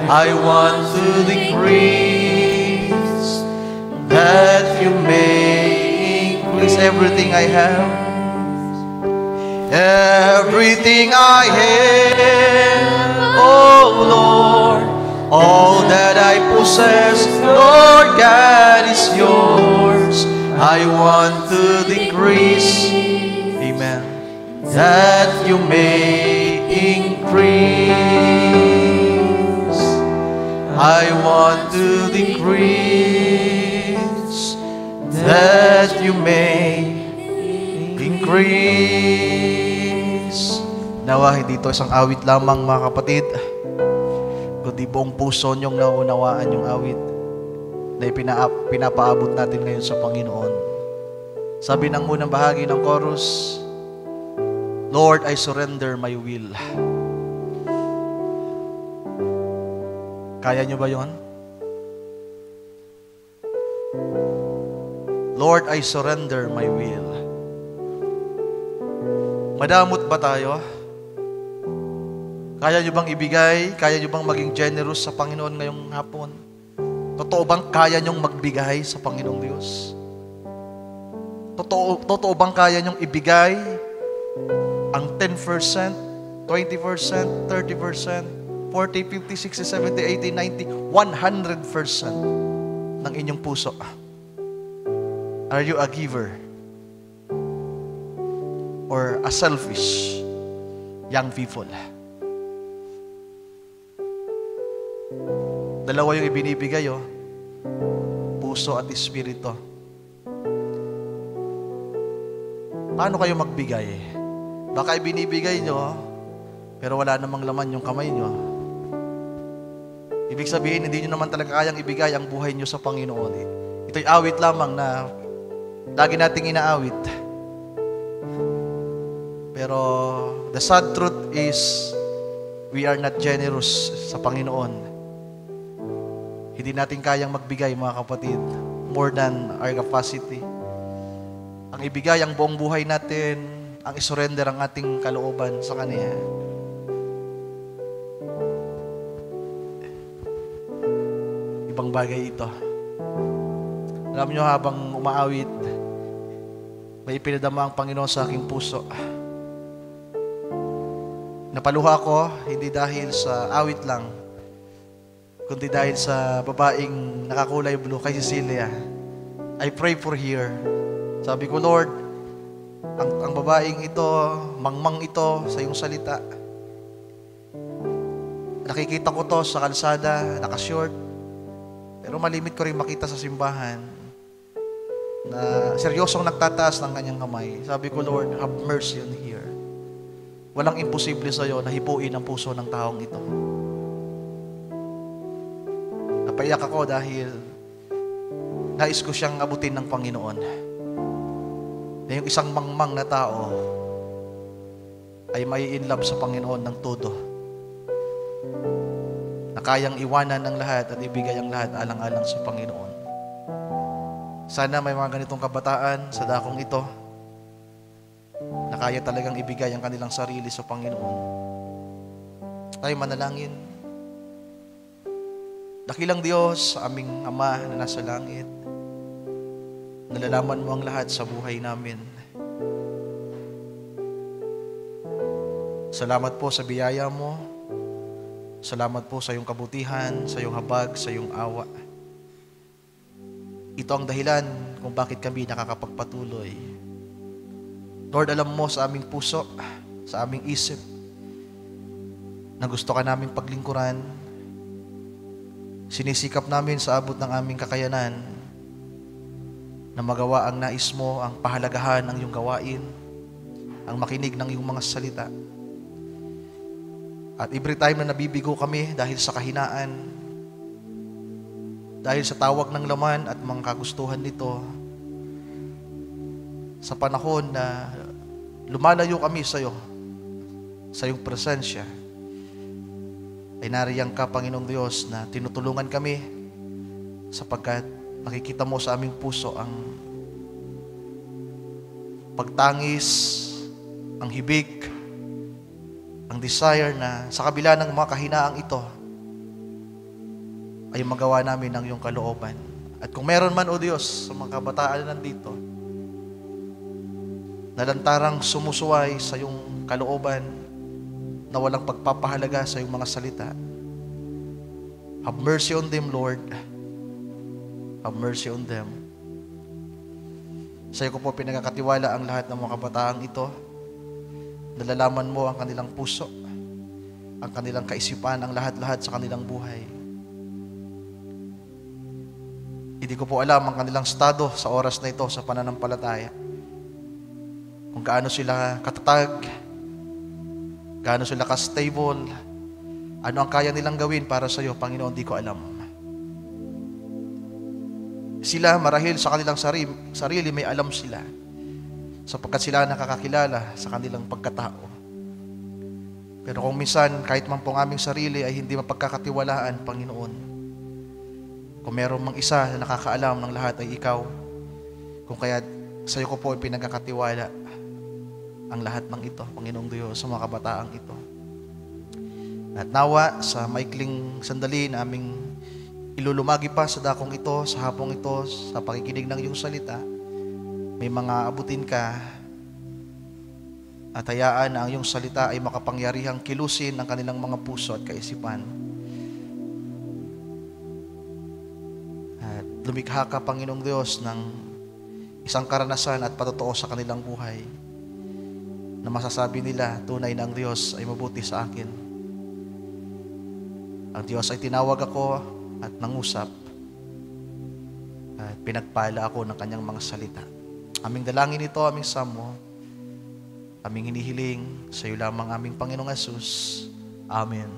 I want to decrease, that you may increase. Everything I have, everything I have, oh Lord, all that I possess, Lord God, is yours. I want to decrease, amen, that you may increase. I want to decrease, that you may increase. Nawa, hindi ito isang awit lamang, mga kapatid, kundi buong puso niyong naunawaan yung awit na pinapaabot natin ngayon sa Panginoon. Sabi ng unang bahagi ng chorus, Lord, I surrender my will. Kaya niyo ba yon? Lord, I surrender my will. Madamot ba tayo? Kaya niyo bang ibigay? Kaya niyo bang maging generous sa Panginoon ngayong hapon? Totoo bang kaya niyong magbigay sa Panginoong Diyos? Totoo bang kaya niyong ibigay ang 10%, 20%, 30%, 40, 50, 60, 70, 80, 90, 100% ng inyong puso? Are you a giver? Or a selfish young people? Dalawa yung ibinibigay, puso at espiritu. Paano kayo magbigay? Baka ibinibigay nyo, pero wala namang laman yung kamay nyo. Ibig sabihin, hindi nyo naman talaga kayang ibigay ang buhay nyo sa Panginoon. Ito'y awit lamang na lagi nating inaawit. Pero the sad truth is, we are not generous sa Panginoon. Hindi natin kayang magbigay, mga kapatid, more than our capacity. Ang ibigay ang buong buhay natin, ang isurrender ang ating kalooban sa Kanya. Ibang bagay ito. Alam nyo, habang umaawit, may ipinadama ang Panginoon sa aking puso. Napaluha ko, hindi dahil sa awit lang, kundi dahil sa babaeng nakakulay blue kay Cecilia. I pray for her. Sabi ko, Lord, ang babaeng ito, mangmang ito sa iyong salita. Nakikita ko to sa kalsada, nakashort, pero malimit ko rin makita sa simbahan na seryosong nagtataas ng kanyang kamay. Sabi ko, Lord, have mercy on her. Walang imposible sa iyo na hipuin ang puso ng taong ito. Napaiyak ako dahil nais ko siyang abutin ng Panginoon. Na yung isang mangmang na tao ay may in love sa Panginoon ng todo. Na kayang iwanan ng lahat at ibigay ang lahat alang-alang sa Panginoon. Sana may mga ganitong kabataan sa dakong ito na kaya talagang ibigay ang kanilang sarili sa Panginoon. Tayo manalangin. Dakilang Diyos, aming Ama na nasa langit, nalalaman mo ang lahat sa buhay namin. Salamat po sa biyaya mo. Salamat po sa iyong kabutihan, sa iyong habag, sa iyong awa. Ito ang dahilan kung bakit kami nakakapagpatuloy. Lord, alam mo sa aming puso, sa aming isip, na gusto ka naming paglingkuran. Sinisikap namin sa abot ng aming kakayanan na magawa ang nais mo, ang pahalagahan ng iyong gawain, ang makinig ng iyong mga salita. At every time na nabibigo kami dahil sa kahinaan, dahil sa tawag ng laman at mga kagustuhan nito, sa panahon na lumalayo kami sa iyo, sa iyong presensya, ay nariyang ka, Panginoong Diyos, na tinutulungan kami sapagkat nakikita mo sa aming puso ang pagtangis, ang hibig, ang desire na sa kabila ng mga kahinaang ito, ay magawa namin ang iyong kalooban. At kung meron man, O Diyos, sa mga kabataan na nandito, na lantarang sumusuway sa iyong kalooban, na walang pagpapahalaga sa iyong mga salita, have mercy on them, Lord. Have mercy on them. Sa iyo ko po pinagkakatiwala ang lahat ng mga kabataang ito. Nalalaman mo ang kanilang puso, ang kanilang kaisipan, ang lahat-lahat sa kanilang buhay. Hindi ko po alam ang kanilang estado sa oras na ito sa pananampalataya. Kung gaano sila katatag, gaano sila ka-stable, ano ang kaya nilang gawin para sa iyo, Panginoon, di ko alam. Sila, marahil sa kanilang sarili, may alam sila, sapagkat sila nakakakilala sa kanilang pagkatao. Pero kung minsan, kahit man po ang aming sarili ay hindi mapagkakatiwalaan, Panginoon, kung meron mang isa na nakakaalam ng lahat ay Ikaw, kung kaya sa iyo ko po pinagkakatiwala ang lahat ng ito, Panginoong Diyos, sa mga kabataang ito. At nawa, sa maikling sandali na aming ilulumagi pa sa dakong ito, sa hapong ito, sa pakikinig ng iyong salita, may mga abutin ka at hayaan na ang iyong salita ay makapangyarihang kilusin ang kanilang mga puso at kaisipan. At lumikha ka, Panginoong Diyos, ng isang karanasan at patotoo sa kanilang buhay na masasabi nila, tunay na ang Diyos ay mabuti sa akin. Ang Diyos ay tinawag ako at nangusap at pinagpala ako ng kanyang mga salita. Aming dalangin ito, aming samo, aming hinihiling sa iyo lamang, aming Panginoong Hesus. Amen.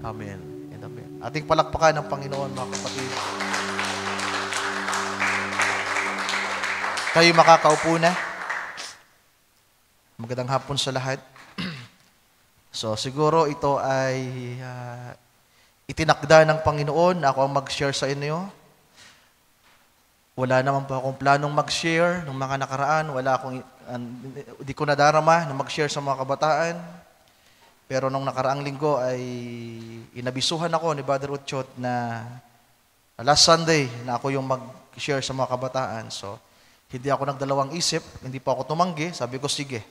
Amen and amen. Ating palakpakan ng Panginoon, mga kapatid. Kayo makakaupo na. Magandang hapon sa lahat. So siguro ito ay itinakda ng Panginoon na ako ang mag-share sa inyo. Wala naman po akong planong mag-share ng mga nakaraan. Di ko nadarama na mag-share sa mga kabataan. Pero nung nakaraang linggo ay inabisuhan ako ni Brother Utchot na last Sunday na ako yung mag-share sa mga kabataan. So hindi ako nagdalawang isip, hindi pa ako tumanggi. Sabi ko, sige.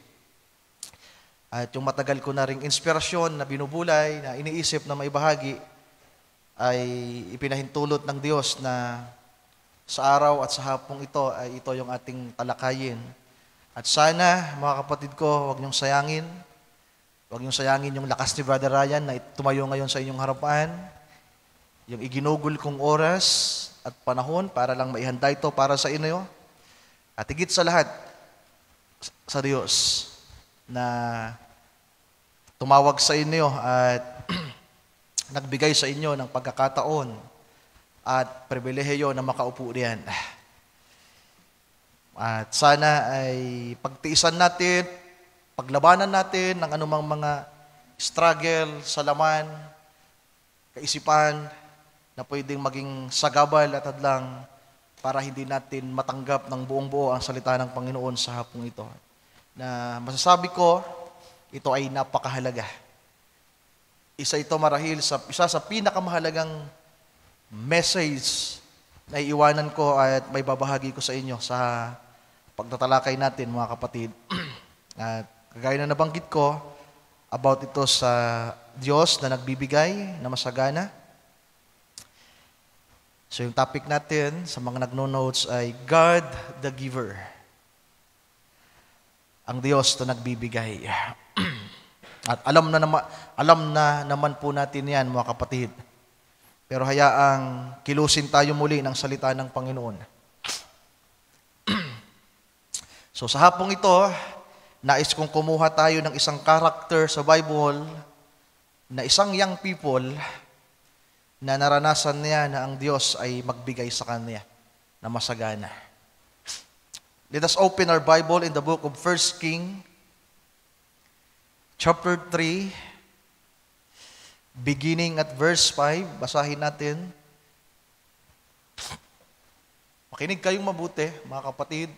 At yung matagal ko na ring inspirasyon na binubulay, na iniisip na maibahagi, ay ipinahintulot ng Diyos na sa araw at sa hapong ito ay ito yung ating talakayin. At sana, mga kapatid ko, huwag niyong sayangin. Huwag niyong sayangin yung lakas ni Brother Ryan na tumayo ngayon sa inyong harapan. Yung iginugol kong oras at panahon para lang maihanda ito para sa inyo. At higit sa lahat, sa Diyos na tumawag sa inyo at nagbigay sa inyo ng pagkakataon at pribilehiyo na makaupo riyan. At sana ay pagtiisan natin, paglabanan natin ng anumang mga struggle sa laman, kaisipan na pwedeng maging sagabal at hadlang para hindi natin matanggap ng buong buo ang salita ng Panginoon sa hapong ito. Na masasabi ko, ito ay napakahalaga. Isa ito marahil isa sa pinakamahalagang message na iiwanan ko at may babahagi ko sa inyo sa pagtatalakay natin, mga kapatid. At kagaya na nabanggit ko, about ito sa Diyos na nagbibigay, na masagana. So yung topic natin sa mga nagno-notes ay God the Giver. Ang Diyos na nagbibigay. At alam na naman po natin yan, mga kapatid. Pero hayaang kilusin tayo muli ng salita ng Panginoon. So sa hapong ito, nais kong kumuha tayo ng isang character sa Bible na isang young people na naranasan niya na ang Diyos ay magbigay sa kanya na masagana. Let us open our Bible in the book of 1 King, chapter 3, beginning at verse 5. Basahin natin. Makinig kayong mabuti, mga kapatid.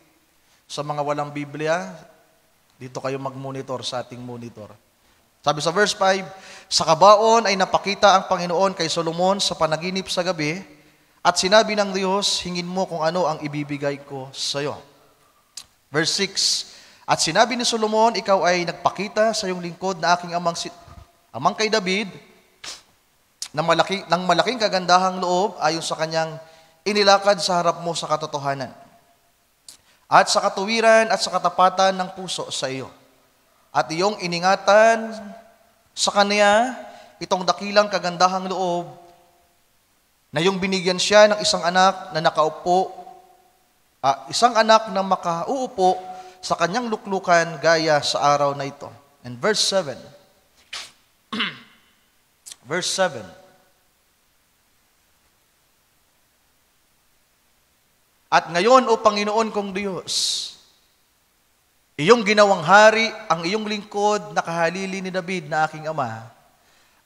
Sa mga walang Biblia, dito kayo mag-monitor sa ating monitor. Sabi sa verse 5, sa kabaon ay napakita ang Panginoon kay Solomon sa panaginip sa gabi, at sinabi ng Diyos, hingin mo kung ano ang ibibigay ko sa iyo. Verse 6, at sinabi ni Solomon, ikaw ay nagpakita sa iyong lingkod na aking amang kay David, ng malaking kagandahang loob ayon sa kanyang inilakad sa harap mo sa katotohanan, at sa katuwiran at sa katapatan ng puso sa iyo. At iyong iningatan sa kanya itong dakilang kagandahang loob na yung binigyan siya ng isang anak na makauupo sa kanyang luklukan gaya sa araw na ito. And verse 7. Verse 7. At ngayon, O Panginoon kong Diyos, iyong ginawang hari ang iyong lingkod na kahalili ni David na aking ama,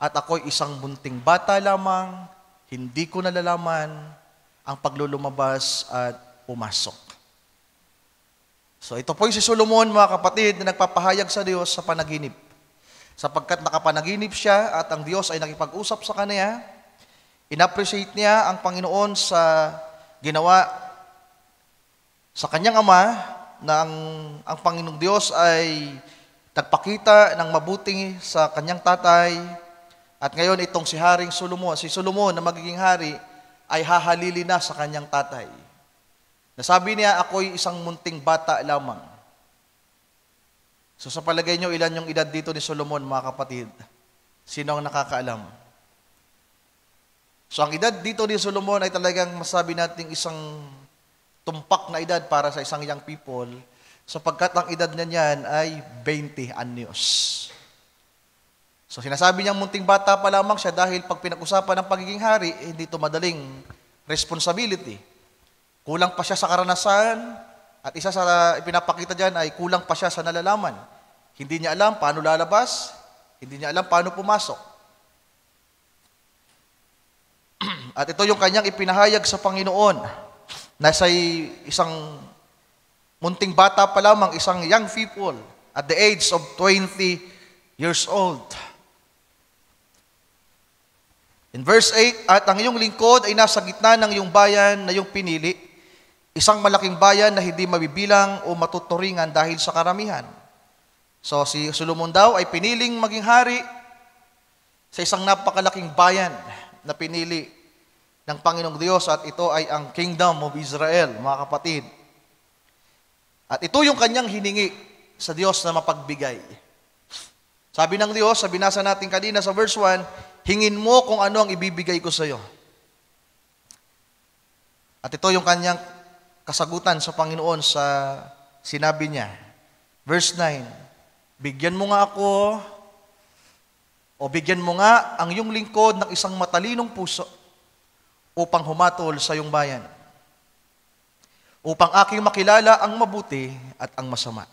at ako'y isang bunting bata lamang, hindi ko nalalaman ang paglulumabas at pumasok. So ito po si Solomon, mga kapatid, na nagpapahayag sa Diyos sa panaginip. Sapagkat nakapanaginip siya at ang Diyos ay nakipag-usap sa kanya, inappreciate niya ang Panginoon sa ginawa sa kanyang ama, na ang Panginoong Diyos ay nagpakita ng mabuti sa kanyang tatay, at ngayon itong si Solomon na magiging hari ay hahalili na sa kanyang tatay. Nasabi niya, ako'y isang munting bata lamang. So sa palagay niyo, ilan yung edad dito ni Solomon, mga kapatid? Sino ang nakakaalam? So ang edad dito ni Solomon ay talagang masabi natin isang tumpak na edad para sa isang young people, sapagkat ang edad niya niyan ay 20 anyos. So sinasabi niyang munting bata pa lamang siya dahil pag pinag-usapan ng pagiging hari, hindi ito madaling responsibility. Kulang pa siya sa karanasan, at isa sa ipinapakita diyan ay kulang pa siya sa nalalaman. Hindi niya alam paano lalabas, hindi niya alam paano pumasok. At ito yung kanyang ipinahayag sa Panginoon. Nasa isang munting bata pa lamang, isang young people at the age of 20 years old. In verse 8, at ang iyong lingkod ay nasa gitna ng iyong bayan na iyong pinili, isang malaking bayan na hindi mabibilang o matuturingan dahil sa karamihan. So si Solomon daw ay piniling maging hari sa isang napakalaking bayan na pinili ng Panginoong Diyos, at ito ay ang Kingdom of Israel, mga kapatid. At ito yung kanyang hiningi sa Diyos na mapagbigay. Sabi ng Diyos, sa binasa natin kanina sa verse 1, hingin mo kung ano ang ibibigay ko sa iyo. At ito yung kanyang kasagutan sa Panginoon sa sinabi niya. Verse 9, bigyan mo nga ako, o bigyan mo nga ang iyong lingkod ng isang matalinong puso, upang humatol sa iyong bayan, upang aking makilala ang mabuti at ang masama.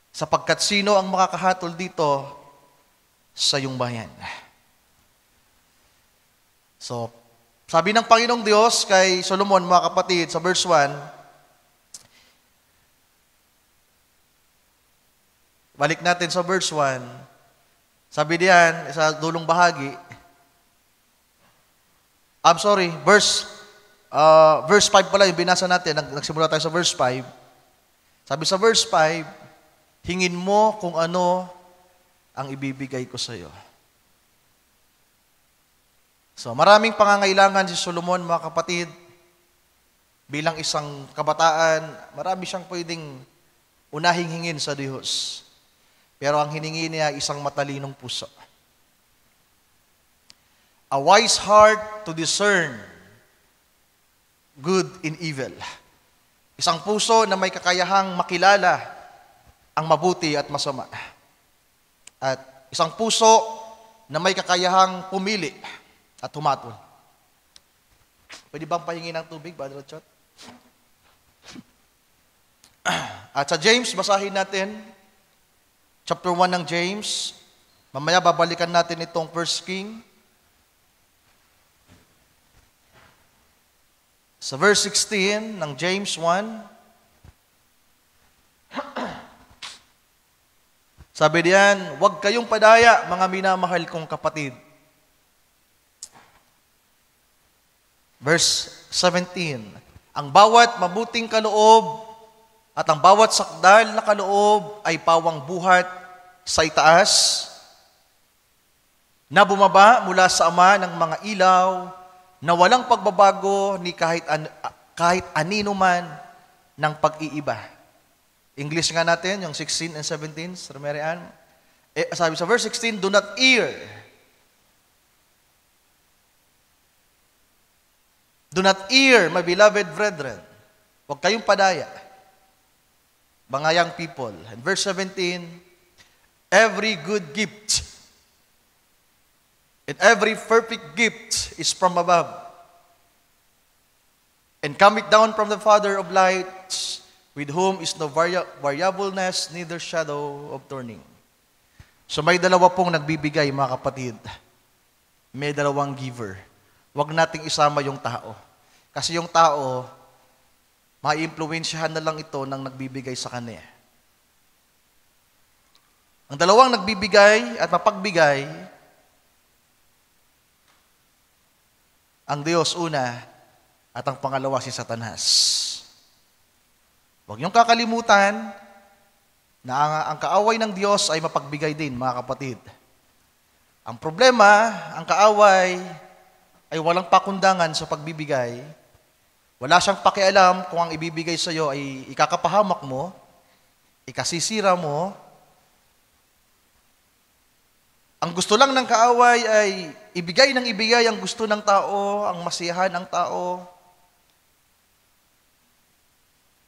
Sapagkat sino ang makakahatol dito sa iyong bayan? So, sabi ng Panginoong Diyos kay Solomon, mga kapatid, sa verse 1, balik natin sa verse 1, sabi diyan, sa dulong bahagi, verse 5 pala yung binasa natin, nagsimula tayo sa verse 5. Sabi sa verse 5, hingin mo kung ano ang ibibigay ko sa iyo. So, maraming pangangailangan si Solomon, mga kapatid. Bilang isang kabataan, marami siyang pwedeng unahing hingin sa Diyos. Pero ang hiningi niya ay isang matalinong puso. A wise heart to discern good and evil. Isang puso na may kakayahang makilala ang mabuti at masama. At isang puso na may kakayahang pumili at humatol. Pwede bang pahingi ng tubig, Brother Chot? At sa James, basahin natin. Chapter 1 ng James. Mamaya babalikan natin itong 1 King. Sa verse 16 ng James 1, Sabi diyan, huwag kayong padaya, mga minamahal kong kapatid. Verse 17, ang bawat mabuting kaloob at ang bawat sakdal na kaloob ay pawang buhat sa itaas, na bumaba mula sa Ama ng mga ilaw, na walang pagbabago ni kahit anino man ng pag-iiba. English nga natin, yung 16 and 17, Sir Mary Ann. Sabi sa verse 16, do not err. Do not err, my beloved brethren. Huwag kayong padaya, mga young people. And verse 17, every good gift and every perfect gift is from above, and cometh down from the Father of lights, with whom is no variableness, neither shadow of turning. So may dalawa pong nagbibigay, mga kapatid. May dalawang giver. Huwag nating isama yung tao. Kasi yung tao, maiimpluwensyahan na lang ito ng nagbibigay sa kanya. Ang dalawang nagbibigay at mapagbigay, ang Diyos una, at ang pangalawa si Satanas. Huwag niyong kakalimutan na ang kaaway ng Diyos ay mapagbigay din, mga kapatid. Ang problema, ang kaaway ay walang pakundangan sa pagbibigay. Wala siyang pakialam kung ang ibibigay sa iyo ay ikakapahamak mo, ikasisira mo. Ang gusto lang ng kaaway ay ibigay ng ibigay ang gusto ng tao, ang masiyahan ng tao.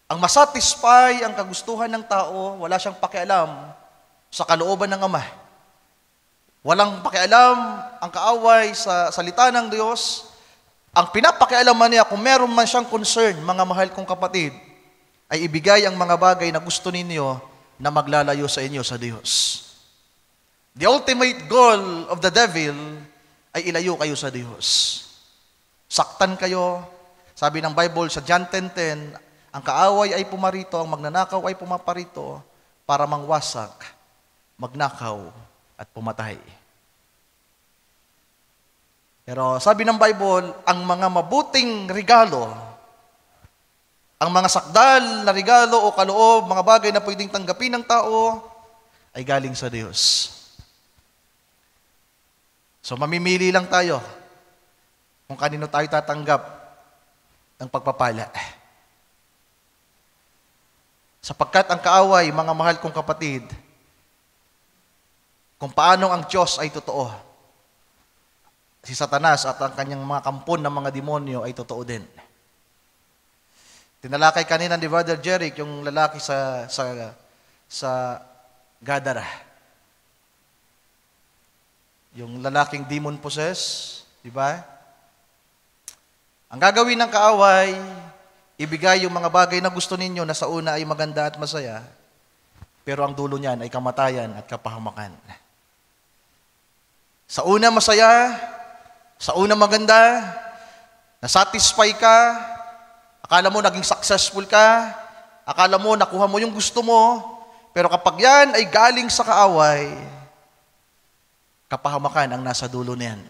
Ang masatisfy ang kagustuhan ng tao, wala siyang pakialam sa kalooban ng Ama. Walang pakialam ang kaaway sa salita ng Diyos. Ang pinapakialaman niya, kung meron man siyang concern, mga mahal kong kapatid, ay ibigay ang mga bagay na gusto ninyo na maglalayo sa inyo sa Diyos. The ultimate goal of the devil ay ilayo kayo sa Diyos. Saktan kayo. Sabi ng Bible sa John 10:10, ang kaaway ay pumarito, ang magnanakaw ay pumaparito para mangwasak, magnakaw, at pumatay. Pero sabi ng Bible, ang mga mabuting regalo, ang mga sakdal na regalo o kaloob, mga bagay na pwedeng tanggapin ng tao, ay galing sa Diyos. So mamimili lang tayo kung kanino tayo tatanggap ng pagpapala. Sapagkat ang kaaway, mga mahal kong kapatid, kung paano ang Diyos ay totoo, si Satanas at ang kanyang mga kampon ng mga demonyo ay totoo din. Tinalakay kanina ni Brother Jeric yung lalaki sa Gadara. Yung lalaking demon possessed, di ba? Ang gagawin ng kaaway, ibigay yung mga bagay na gusto ninyo na sa una ay maganda at masaya, pero ang dulo niyan ay kamatayan at kapahamakan. Sa una masaya, sa una maganda, nasatisfy ka, akala mo naging successful ka, akala mo nakuha mo yung gusto mo, pero kapag yan ay galing sa kaaway, kapahamakan ang nasa dulo niyan.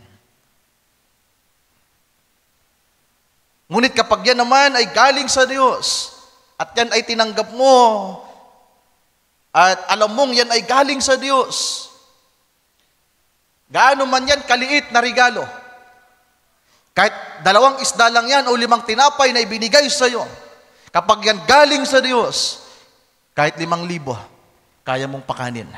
Ngunit kapag yan naman ay galing sa Diyos, at yan ay tinanggap mo, at alam mong yan ay galing sa Diyos, gaano man yan kaliit na regalo, kahit 2 isda lang yan o 5 tinapay na ibinigay sa iyo, kapag yan galing sa Diyos, kahit 5,000, kaya mong pakanin.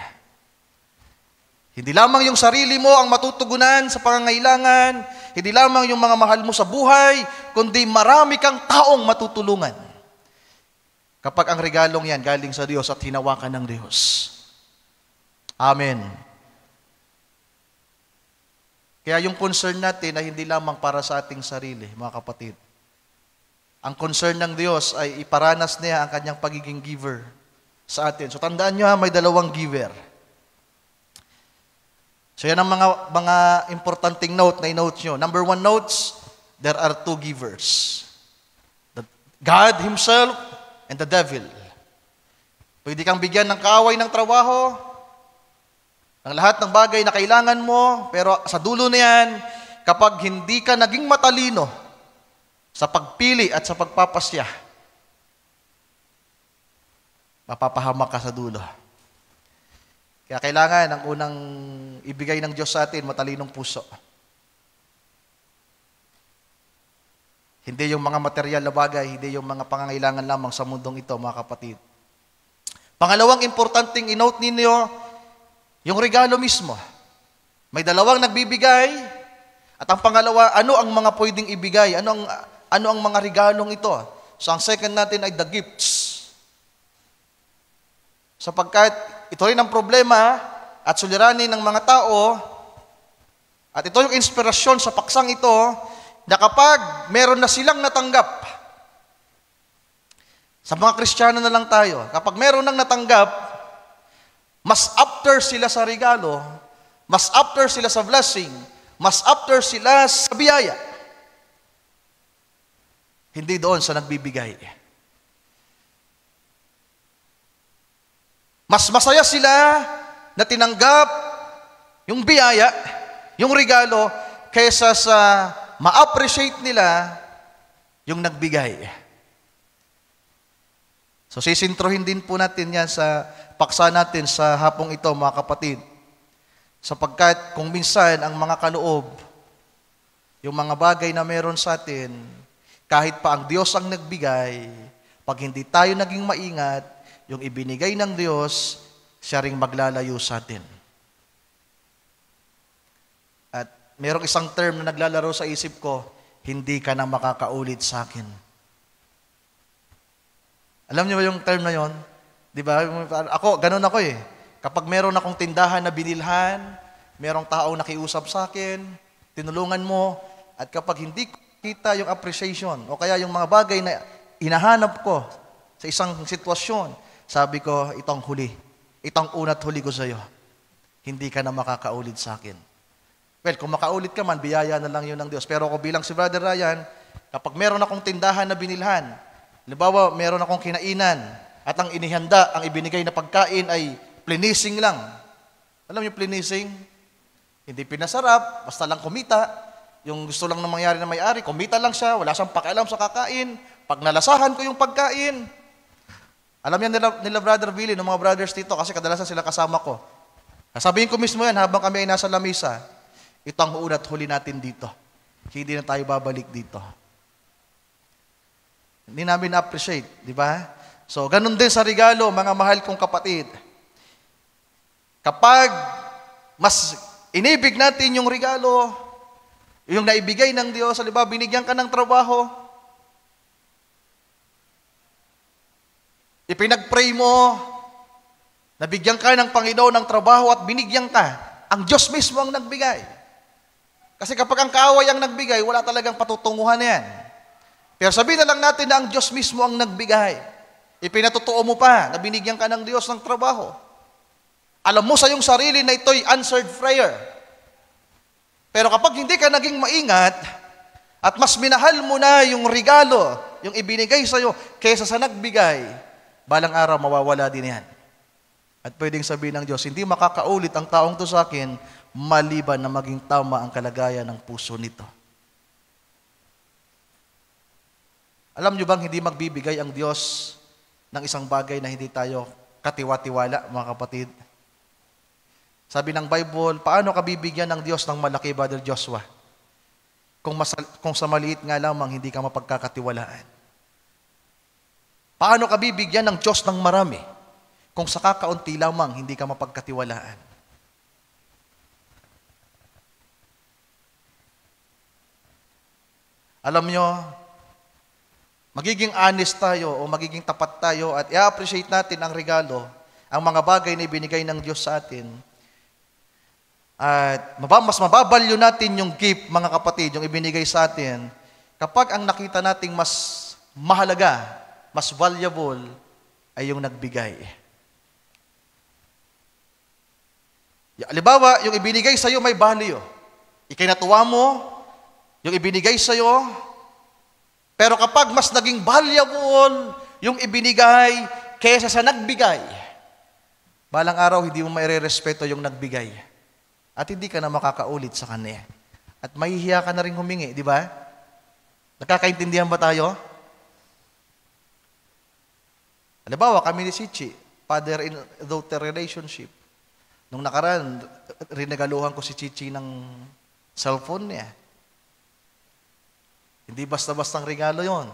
Hindi lamang yung sarili mo ang matutugunan sa pangangailangan, hindi lamang yung mga mahal mo sa buhay, kundi marami kang taong matutulungan. Kapag ang regalong yan galing sa Diyos at hinawakan ng Diyos. Amen. Kaya yung concern natin ay hindi lamang para sa ating sarili, mga kapatid. Ang concern ng Diyos ay iparanas niya ang kanyang pagiging giver sa atin. So tandaan nyo, may 2 giver. So yan ang mga importanteng note na i-note nyo. Number 1 notes, there are 2 givers. God Himself and the devil. Pwede kang bigyan ng kaaway ng trabaho, Ang lahat ng bagay na kailangan mo, pero sa dulo na yan, kapag hindi ka naging matalino sa pagpili at sa pagpapasya, mapapahamak ka sa dulo. Kaya kailangan ang unang ibigay ng Diyos sa atin, matalinong puso. Hindi yung mga material na bagay, hindi yung mga pangangailangan lamang sa mundong ito, mga kapatid. Pangalawang importanteng inote ninyo, yung regalo mismo. May dalawang nagbibigay, at ang pangalawa, ano ang mga pwedeng ibigay? Ano ang mga regalong ito? So ang second natin ay the gifts. Sapagkat ito rin ang problema at suliranin ng mga tao, at ito yung inspirasyon sa paksang ito, na kapag meron na silang natanggap, sa mga Kristiyano na lang tayo, kapag meron nang natanggap, mas after sila sa regalo, mas after sila sa blessing, mas after sila sa biyaya. Hindi doon sa nagbibigay. Mas masaya sila na tinanggap yung biyaya, yung regalo, kaysa sa ma-appreciate nila yung nagbigay. So sisintrohin din po natin yan sa paksa natin sa hapong ito, mga kapatid. Sapagkat kung minsan ang mga kaloob, yung mga bagay na meron sa atin, kahit pa ang Diyos ang nagbigay, pag hindi tayo naging maingat, yung ibinigay ng Diyos, siya ring maglalayo sa atin. At merong isang term na naglalaro sa isip ko, hindi ka na makakaulit sa akin. Alam niyo ba yung term na yon? Di ba? Ganun ako eh. Kapag meron akong tindahan na binilhan, merong taong nakiusap sa akin, tinulungan mo, at kapag hindi kita yung appreciation, o kaya yung mga bagay na hinahanap ko sa isang sitwasyon, sabi ko, itong huli. Itong una't huli ko sa iyo. Hindi ka na makakaulit sa akin. Well, kung makaulit ka man, biyaya na lang yun ng Diyos. Pero ako bilang si Brother Ryan, kapag meron akong tindahan na binilhan, halimbawa, meron akong kinainan, at ang inihanda, ang ibinigay na pagkain ay pleasing lang. Alam niyo pleasing? Hindi pinasarap, basta lang kumita. Yung gusto lang na mangyari na may-ari, kumita lang siya, wala siyang pakialam sa kakain. Pag nalasahan ko yung pagkain, alam yan nila Brother Billy, ng mga brothers dito, kasi kadalasan sila kasama ko. Sabihin ko mismo yan, habang kami ay nasa lamisa, ito ang unat huli natin dito. Hindi na tayo babalik dito. Hindi namin na-appreciate, di ba? So, ganun din sa regalo, mga mahal kong kapatid. Kapag mas inibig natin yung regalo, yung naibigay ng Diyos, halimbawa, binigyan ka ng trabaho, ipinag-pray mo, nabigyan ka ng Panginoon ng trabaho at binigyan ka, ang Diyos mismo ang nagbigay. Kasi kapag ang kaaway ang nagbigay, wala talagang patutunguhan na yan. Pero sabihin na lang natin na ang Diyos mismo ang nagbigay. Ipinatotoo mo pa na binigyan ka ng Diyos ng trabaho. Alam mo sa iyong sarili na ito'y answered prayer. Pero kapag hindi ka naging maingat, at mas minahal mo na yung regalo, yung ibinigay sa iyo, kaysa sa nagbigay, balang araw, mawawala din yan. At pwedeng sabihin ng Diyos, hindi makakaulit ang taong to sa akin, maliban na maging tama ang kalagayan ng puso nito. Alam nyo bang hindi magbibigay ang Diyos ng isang bagay na hindi tayo katiwa-tiwala, mga kapatid? Sabi ng Bible, paano ka bibigyan ng Diyos ng malaki, Brother Joshua? Kung sa maliit nga lamang, hindi ka mapagkakatiwalaan. Paano ka bibigyan ng Diyos ng marami kung sa kakaunti lamang hindi ka mapagkatiwalaan? Alam nyo, magiging honest tayo o magiging tapat tayo at i-appreciate natin ang regalo, ang mga bagay na ibinigay ng Diyos sa atin. At mas mababalyo natin yung gift, mga kapatid, yung ibinigay sa atin, kapag ang nakita nating mas mahalaga, mas valuable, ay yung nagbigay. Halimbawa, yung ibinigay sa iyo may value. Ikinatuwa mo, yung ibinigay sa iyo, pero kapag mas naging valuable yung ibinigay kaysa sa nagbigay, Balang araw, hindi mo mairerespeto yung nagbigay. At hindi ka na makakaulit sa kanya. At mahihiya ka na rin humingi, di ba? Nakakaintindihan ba tayo? Halimbawa, kami ni Chichi, father and daughter relationship. Nung nakaraan, rinegaluhan ko si Chichi ng cellphone niya. Hindi basta-bastang regalo yon.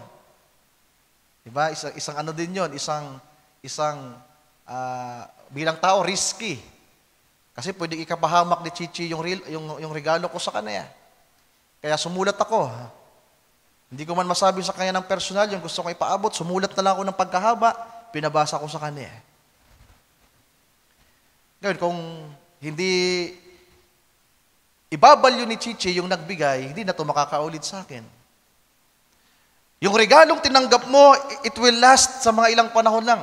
Diba? Isang ano din yon, bilang tao, risky. Kasi pwede ikapahamak ni Chichi yung regalo ko sa kanya. Kaya sumulat ako. Hindi ko man masabi sa kanya ng personal yung gusto ko ipaabot. Sumulat na lang ako ng pagkahaba, pinabasa ko sa kanya. Ngayon, kung hindi ibabalyo ni Chichi yung nagbigay, hindi na ito makakaulit sa akin. Yung regalong tinanggap mo, it will last sa mga ilang panahon lang.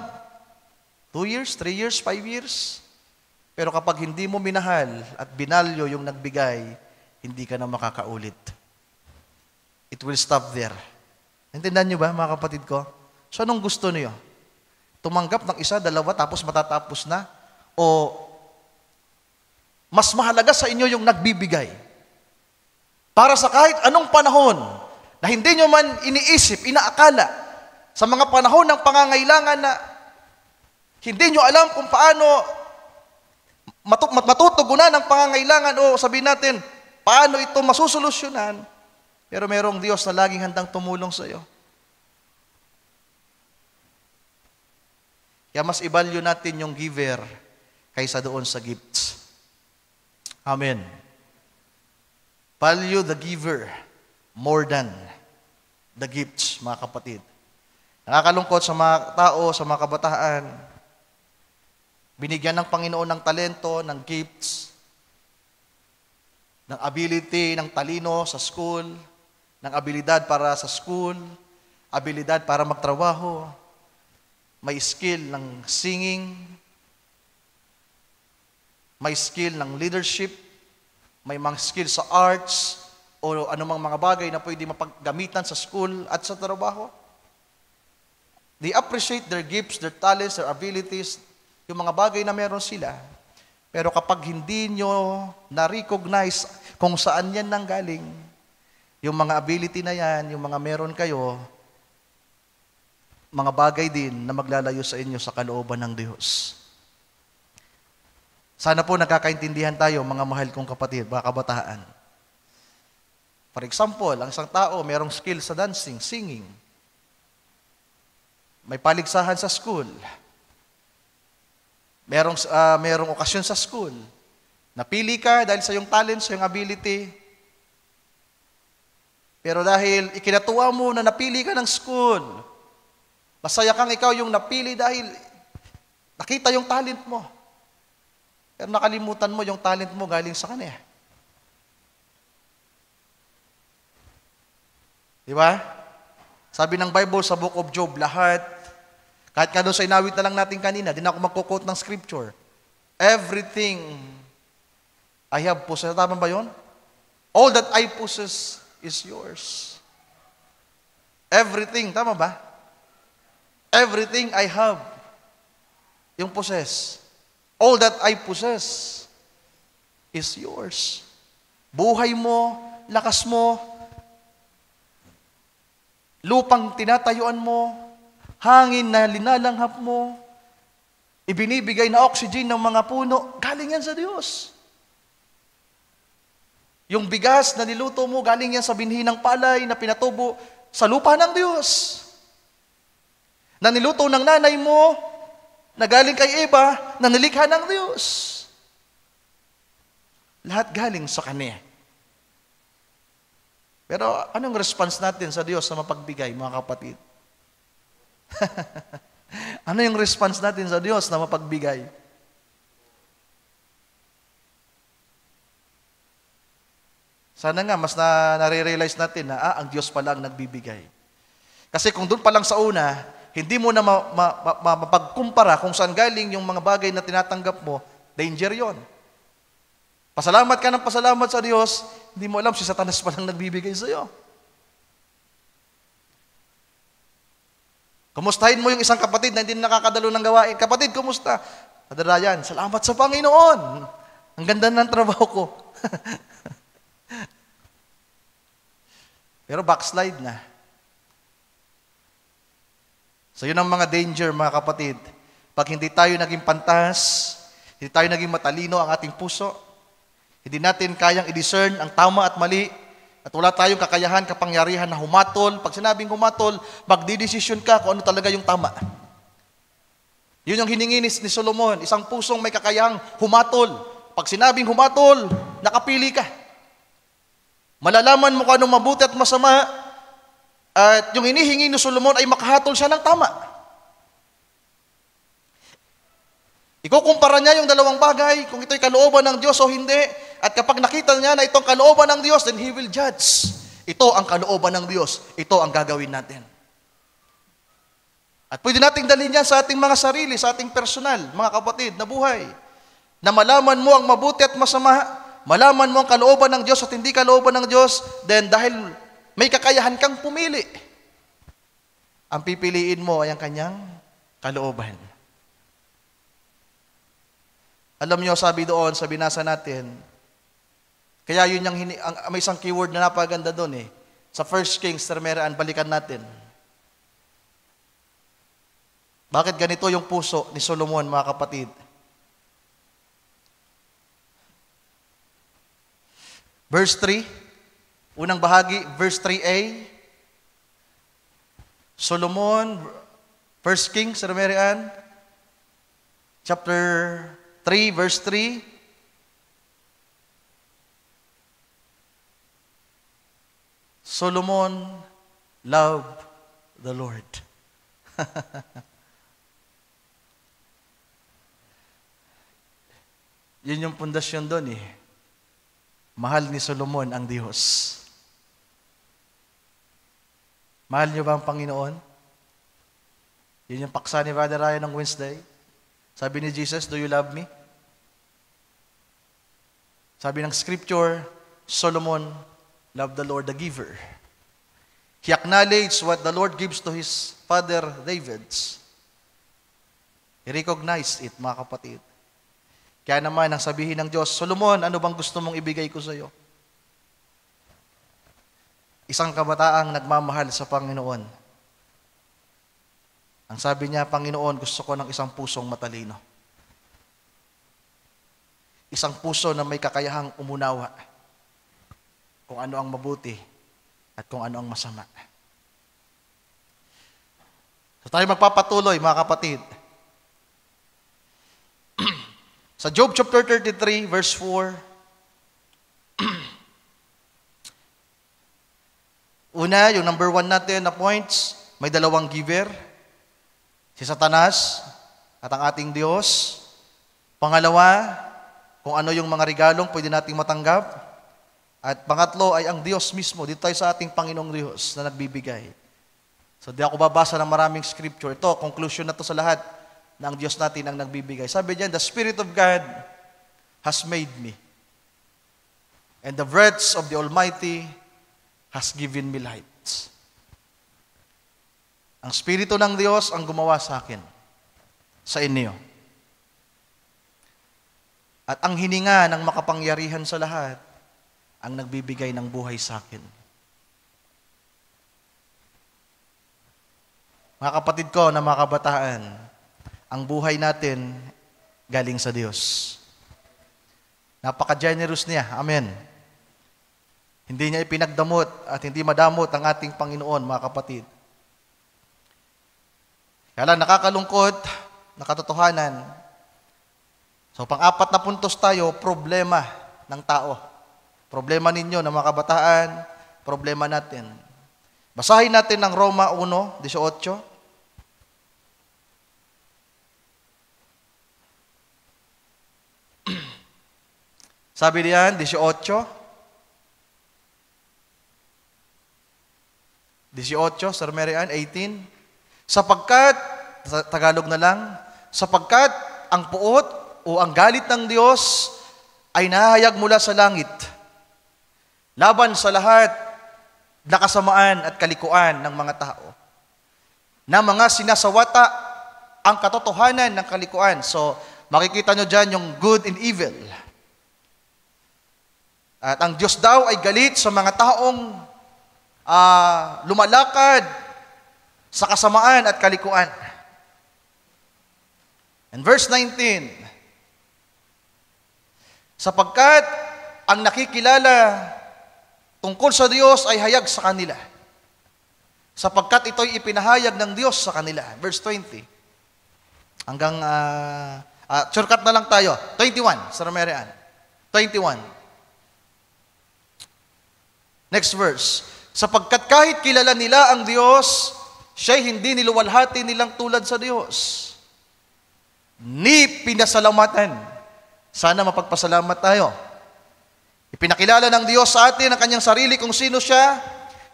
2 years, 3 years, 5 years. Pero kapag hindi mo minahal at binalyo yung nagbigay, hindi ka na makakaulit. It will stop there. Naintindihan niyo ba, mga kapatid ko? So, anong gusto niyo? Tumanggap ng isa, dalawa, tapos matatapos na? O mas mahalaga sa inyo yung nagbibigay? Para sa kahit anong panahon na hindi nyo man iniisip, inaakala, sa mga panahon ng pangangailangan na hindi nyo alam kung paano matutugunan ang pangangailangan o sabihin natin, paano ito masusolusyonan, pero merong Diyos na laging handang tumulong sa iyo. Kaya mas i-value natin yung giver kaysa doon sa gifts. Amen. Value the giver more than the gifts, mga kapatid. Nakakalungkot sa mga tao, sa mga kabataan, binigyan ng Panginoon ng talento, ng gifts, ng ability, ng talino sa school, ng abilidad para sa school, abilidad para magtrabaho, may skill ng singing, may skill ng leadership, may mga skill sa arts, o anumang mga bagay na pwede mapaggamitan sa school at sa trabaho. They appreciate their gifts, their talents, their abilities, yung mga bagay na meron sila. Pero kapag hindi nyo na-recognize kung saan yan nanggaling, yung mga ability na yan, yung mga meron kayo, mga bagay din na maglalayo sa inyo sa kalooban ng Diyos. Sana po nagkakaintindihan tayo, mga mahal kong kapatid, mga kabataan. For example, ang isang tao merong skill sa dancing, singing. May paligsahan sa school. Merong okasyon sa school. Napili ka dahil sa iyong talent, sa iyong ability. Pero dahil ikinatuwa mo na napili ka ng school, masaya kang ikaw yung napili dahil nakita yung talent mo. Pero nakalimutan mo yung talent mo galing sa kanya. Di ba? Sabi ng Bible sa Book of Job, lahat, kahit ka doon sa inawit na lang natin kanina, di na ako magkukot ng scripture. Everything I have possessed. Tama ba yun? All that I possess is yours. Everything. Tama ba? Everything I have. Yung possess. All that I possess is yours. Buhay mo, lakas mo, lupang tinatayuan mo, hangin na linalanghap mo, ibinibigay na oxygen ng mga puno, galing yan sa Diyos. Yung bigas na niluto mo, galing yan sa binhi ng palay na pinatubo sa lupa ng Diyos. Na niluto ng nanay mo, na galing kay Eva, na nilikha ng Diyos. Lahat galing sa Kanya. Pero anong response natin sa Diyos na mapagbigay, mga kapatid? Ano yung response natin sa Diyos na mapagbigay? Sana nga, mas nare-realize natin na ang Diyos pala ang nagbibigay. Kasi kung doon pa lang sa una, hindi mo na mapagkumpara kung saan galing yung mga bagay na tinatanggap mo, danger yon. Pasalamat ka ng pasalamat sa Diyos, hindi mo alam si Satanas pa lang nagbibigay sa iyo. Kumustahin mo yung isang kapatid na hindi nakakadalo ng gawain. Kapatid, kumusta? Brother Ryan, salamat sa Panginoon. Ang ganda ng trabaho ko. Pero backslide na. So yun ang mga danger, mga kapatid. Pag hindi tayo naging pantas, hindi tayo naging matalino ang ating puso, hindi natin kayang i-discern ang tama at mali, at wala tayong kakayahan, kapangyarihan na humatol. Pag sinabing humatol, magdidesisyon ka kung ano talaga yung tama. Yun yung hiningi ni Solomon, isang pusong may kakayahang humatol. Pag sinabing humatol, nakapili ka. Malalaman mo kung anong mabuti at masama, at yung hinihingi ni Solomon ay makahatol siya ng tama. Ikukumpara niya yung dalawang bagay, kung ito'y kalooban ng Diyos o hindi, at kapag nakita niya na itong kalooban ng Diyos, then He will judge. Ito ang kalooban ng Diyos, ito ang gagawin natin. At pwede nating dalhin yan sa ating mga sarili, sa ating personal, mga kapatid, na buhay. Na malaman mo ang mabuti at masama, malaman mo ang kalooban ng Diyos at hindi kalooban ng Diyos, then dahil may kakayahan kang pumili, ang pipiliin mo ay ang kanyang kalooban. Alam niyo, sabi doon, sa binasa natin, kaya yun yung may isang keyword na napaganda doon eh. Sa 1 Kings, Termeraan, balikan natin. Bakit ganito yung puso ni Solomon, mga kapatid? Verse 3, unang bahagi, verse 3a, Solomon, 1 Kings, Termeraan, chapter 3, verse 3, Solomon loved the Lord. Yun yung pundasyon doon eh. Mahal ni Solomon ang Diyos. Mahal niyo ba ang Panginoon? Yun yung paksa ni Brother Ryan ng Wednesday. Sabi ni Jesus, do you love me? Sabi ng scripture, Solomon loved the Lord the giver. He acknowledged what the Lord gives to his father David. He recognized it, mga kapatid. Kaya naman, ang sabihin ng Diyos, Solomon, ano bang gusto mong ibigay ko sa iyo? Isang kabataang nagmamahal sa Panginoon. Ang sabi niya, Panginoon, gusto ko ng isang pusong matalino. Isang puso na may kakayahang umunawa kung ano ang mabuti at kung ano ang masama. So tayo magpapatuloy, mga kapatid. Sa Job chapter 33, verse 4, una, yung number 1 natin na points, may dalawang giver, si Satanas at ang ating Diyos. Pangalawa, kung ano yung mga regalong pwede nating matanggap. At pangatlo ay ang Diyos mismo, dito tayo sa ating Panginoong Diyos na nagbibigay. So di ako babasa ng maraming scripture. Ito, conclusion na to sa lahat, na ang Diyos natin ang nagbibigay. Sabi diyan, the Spirit of God has made me, and the breath of the Almighty has given me light. Ang Espiritu ng Diyos ang gumawa sa akin, sa inyo. At ang hininga ng makapangyarihan sa lahat, ang nagbibigay ng buhay sa akin. Mga kapatid ko na mga kabataan, ang buhay natin galing sa Diyos. Napaka-generous niya. Amen. Hindi niya ipinagdamot at hindi madamot ang ating Panginoon, mga kapatid. Kaya lang nakakalungkot, nakatotohanan. So, pang-apat na puntos tayo, problema ng tao. Problema ninyo na mga kabataan, problema natin. Basahin natin ng Roma 1:18. Sabi diyan, 18, Sir Marian, 18, sapagkat, sa Tagalog na lang, sapagkat ang puot o ang galit ng Diyos ay nahayag mula sa langit, laban sa lahat na kasamaan at kalikuan ng mga tao, na mga sinasawata ang katotohanan ng kalikuan. So, Makikita nyo dyan yung good and evil. At ang Diyos daw ay galit sa mga taong lumalakad sa kasamaan at kalikuan. And verse 19, sapagkat ang nakikilala tungkol sa Diyos ay hayag sa kanila, sapagkat ito'y ipinahayag ng Diyos sa kanila. Verse 20. Hanggang, shortcut na lang tayo. 21, Sir Marian. 21. Next verse. Sapagkat kahit kilala nila ang Diyos, siya'y hindi niluwalhati nilang tulad sa Diyos, ni pinasalamatan. Sana mapagpasalamat tayo. Ipinakilala ng Diyos sa atin ang kanyang sarili kung sino siya.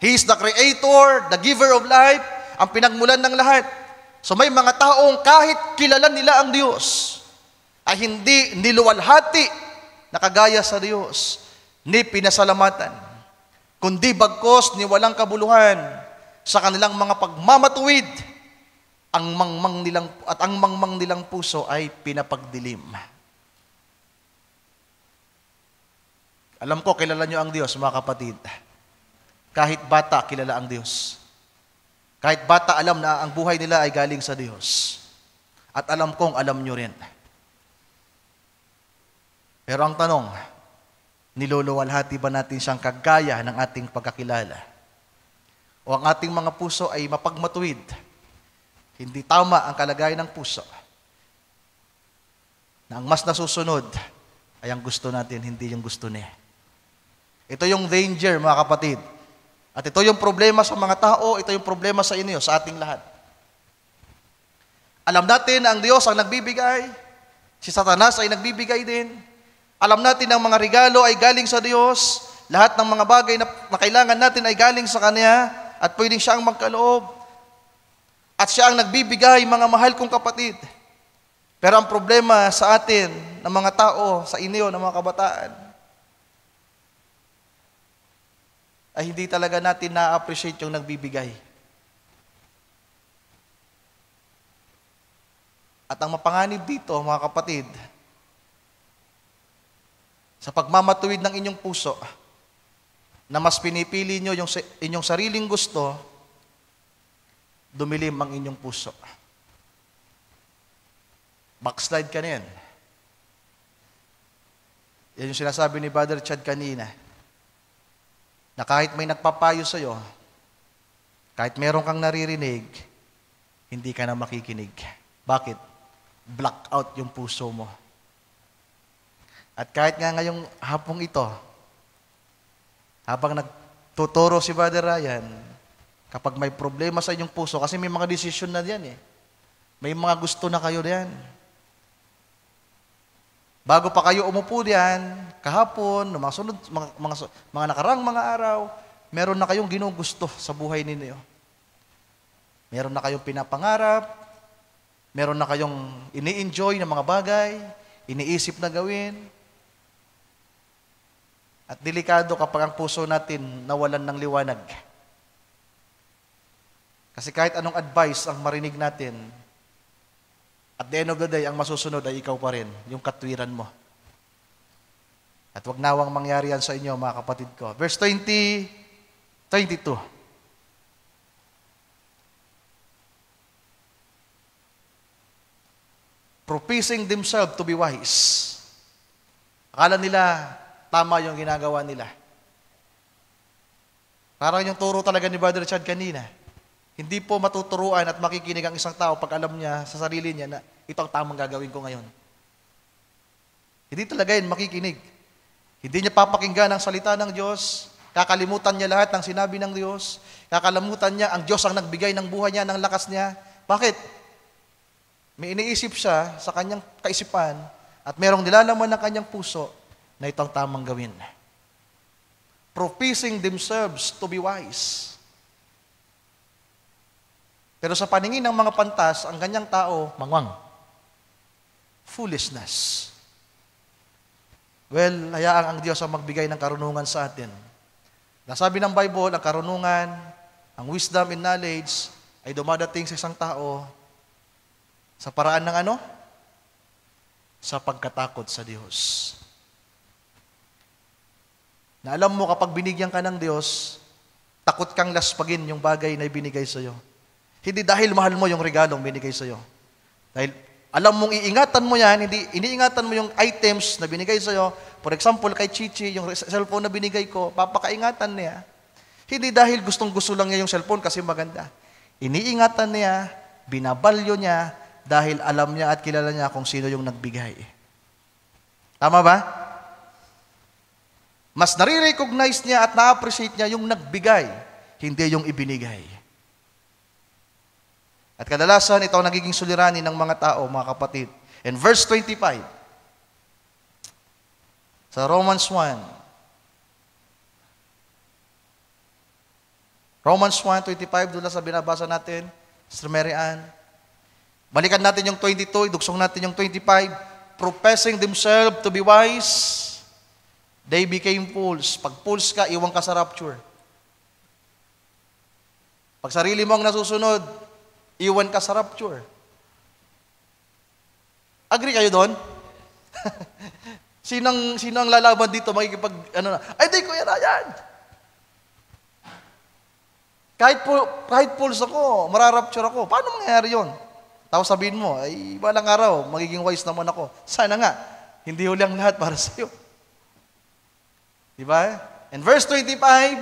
He is the Creator, the giver of life, ang pinagmulan ng lahat. So may mga taong kahit kilala nila ang Diyos, ay hindi niluwalhati na kagaya sa Diyos, ni pinasalamatan, kundi bagkos ni walang kabuluhan sa kanilang mga pagmamatuwid, ang mangmang nilang puso ay pinapagdilim. Alam ko, kilala nyo ang Diyos, mga kapatid. Kahit bata, kilala ang Diyos. Kahit bata, alam na ang buhay nila ay galing sa Diyos. At alam kong alam nyo rin. Pero ang tanong, niluluwalhati ba natin siyang kagaya ng ating pagkakilala? O ang ating mga puso ay mapagmatuwid? Hindi tama ang kalagayan ng puso. Na ang mas nasusunod ay ang gusto natin, hindi yung gusto niya. Ito yung danger, mga kapatid. At ito yung problema sa mga tao, ito yung problema sa inyo, sa ating lahat. Alam natin na ang Diyos ang nagbibigay, si Satanas ay nagbibigay din. Alam natin na ang mga regalo ay galing sa Diyos, lahat ng mga bagay na kailangan natin ay galing sa Kanya, at pwedeng siya ang magkaloob. At siya ang nagbibigay, mga mahal kong kapatid. Pero ang problema sa atin, ng mga tao, sa inyo, ng mga kabataan, ay hindi talaga natin na-appreciate yung nagbibigay. At ang mapanganib dito, mga kapatid, sa pagmamatuwid ng inyong puso, na mas pinipili nyo yung inyong sariling gusto, dumilim ang inyong puso. Backslide ka na yan. Yan yung sinasabi ni Brother Chad kanina, na kahit may nagpapayo sa'yo, kahit meron kang naririnig, hindi ka na makikinig. Bakit? Block out yung puso mo. At kahit nga ngayong hapong ito, habang nagtuturo si Brother Ryan, kapag may problema sa inyong puso, kasi may mga desisyon na diyan eh. May mga gusto na kayo diyan. Bago pa kayo umupo diyan, kahapon, mga sunod, mga nakarang mga araw, meron na kayong ginugusto sa buhay ninyo. Meron na kayong pinapangarap, meron na kayong ini-enjoy na mga bagay, iniisip na gawin. At delikado kapag ang puso natin nawalan ng liwanag. Kasi kahit anong advice ang marinig natin, at the end of the day, ang masusunod ay ikaw pa rin, yung katwiran mo. At wag nawang mangyari yan sa inyo, mga kapatid ko. Verse 20, 22. Professing themselves to be wise. Akala nila, tama yung ginagawa nila. Parang yung turo talaga ni Brother Chad kanina. Hindi po matuturuan at makikinig ang isang tao pag alam niya sa sarili niya na ito ang tamang gagawin ko ngayon. Hindi talaga yun makikinig. Hindi niya papakinggan ang salita ng Diyos. Kakalimutan niya lahat ng sinabi ng Diyos. Kakalimutan niya ang Diyos ang nagbigay ng buhay niya, ng lakas niya. Bakit? May iniisip siya sa kanyang kaisipan at merong nilalaman ng kanyang puso na ito ang tamang gawin. Professing themselves to be wise. Pero sa paningin ng mga pantas, ang ganyang tao, mangwang. Foolishness. Well, hayaan ang Diyos ang magbigay ng karunungan sa atin. Nasabi ng Bible, ang karunungan, ang wisdom and knowledge ay dumadating sa isang tao sa paraan ng ano? sa pagkatakot sa Diyos. Na alam mo, kapag binigyan ka ng Diyos, takot kang laspagin yung bagay na ibinigay sa iyo. Hindi dahil mahal mo yung regalong binigay sa iyo. Dahil alam mong iingatan mo yan, hindi iniingatan mo yung items na binigay sa iyo. For example, kay Chichi, yung cellphone na binigay ko, papakaingatan niya. Hindi dahil gustong-gusto lang niya yung cellphone kasi maganda. Iniingatan niya, binabalyo niya, dahil alam niya at kilala niya kung sino yung nagbigay. Tama ba? Mas nare-recognize niya at na-appreciate niya yung nagbigay, hindi yung ibinigay. At kadalasan, ito ang nagiging suliranin ng mga tao, mga kapatid. In verse 25, sa Romans 1, Romans 1:25, doon lang sa binabasa natin, Sister Mary Ann. Balikan natin yung 22, idugsong natin yung 25. Professing themselves to be wise, they became fools. Pag fools ka, iwan ka sa rapture. Pag sarili mo ang nasusunod, iwan ka sa rapture. Agree kayo doon? Sinang lalaban dito, makikipag, ay di Kuya Ryan! Kahit fools ako, mararapture ako, paano mangyayari yun? Tapos sabihin mo, ay balang araw, magiging wise naman ako. Sana nga, hindi huli ang lahat para sa iyo. Diba? In verse 25,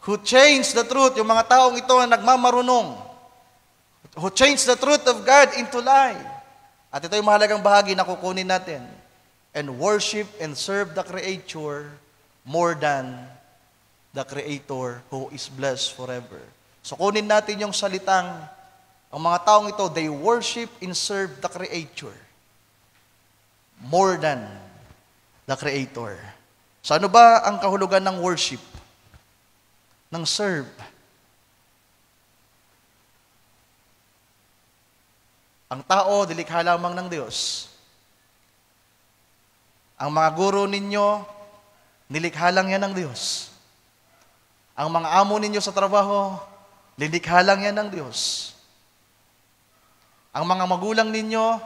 who changed the truth, yung mga taong ito na nagmamarunong, who changed the truth of God into lie. At ito yung mahalagang bahagi na kukunin natin. And worship and serve the Creator more than the Creator who is blessed forever. So kunin natin yung salitang, ang mga taong ito, they worship and serve the Creator more than the Creator. So ano ba ang kahulugan ng worship? Ng serve? Ang tao, dilikha lamang ng Diyos. Ang mga guro ninyo, nilikha lang yan ng Diyos. Ang mga amo ninyo sa trabaho, nilikha lang yan ng Diyos. Ang mga magulang ninyo,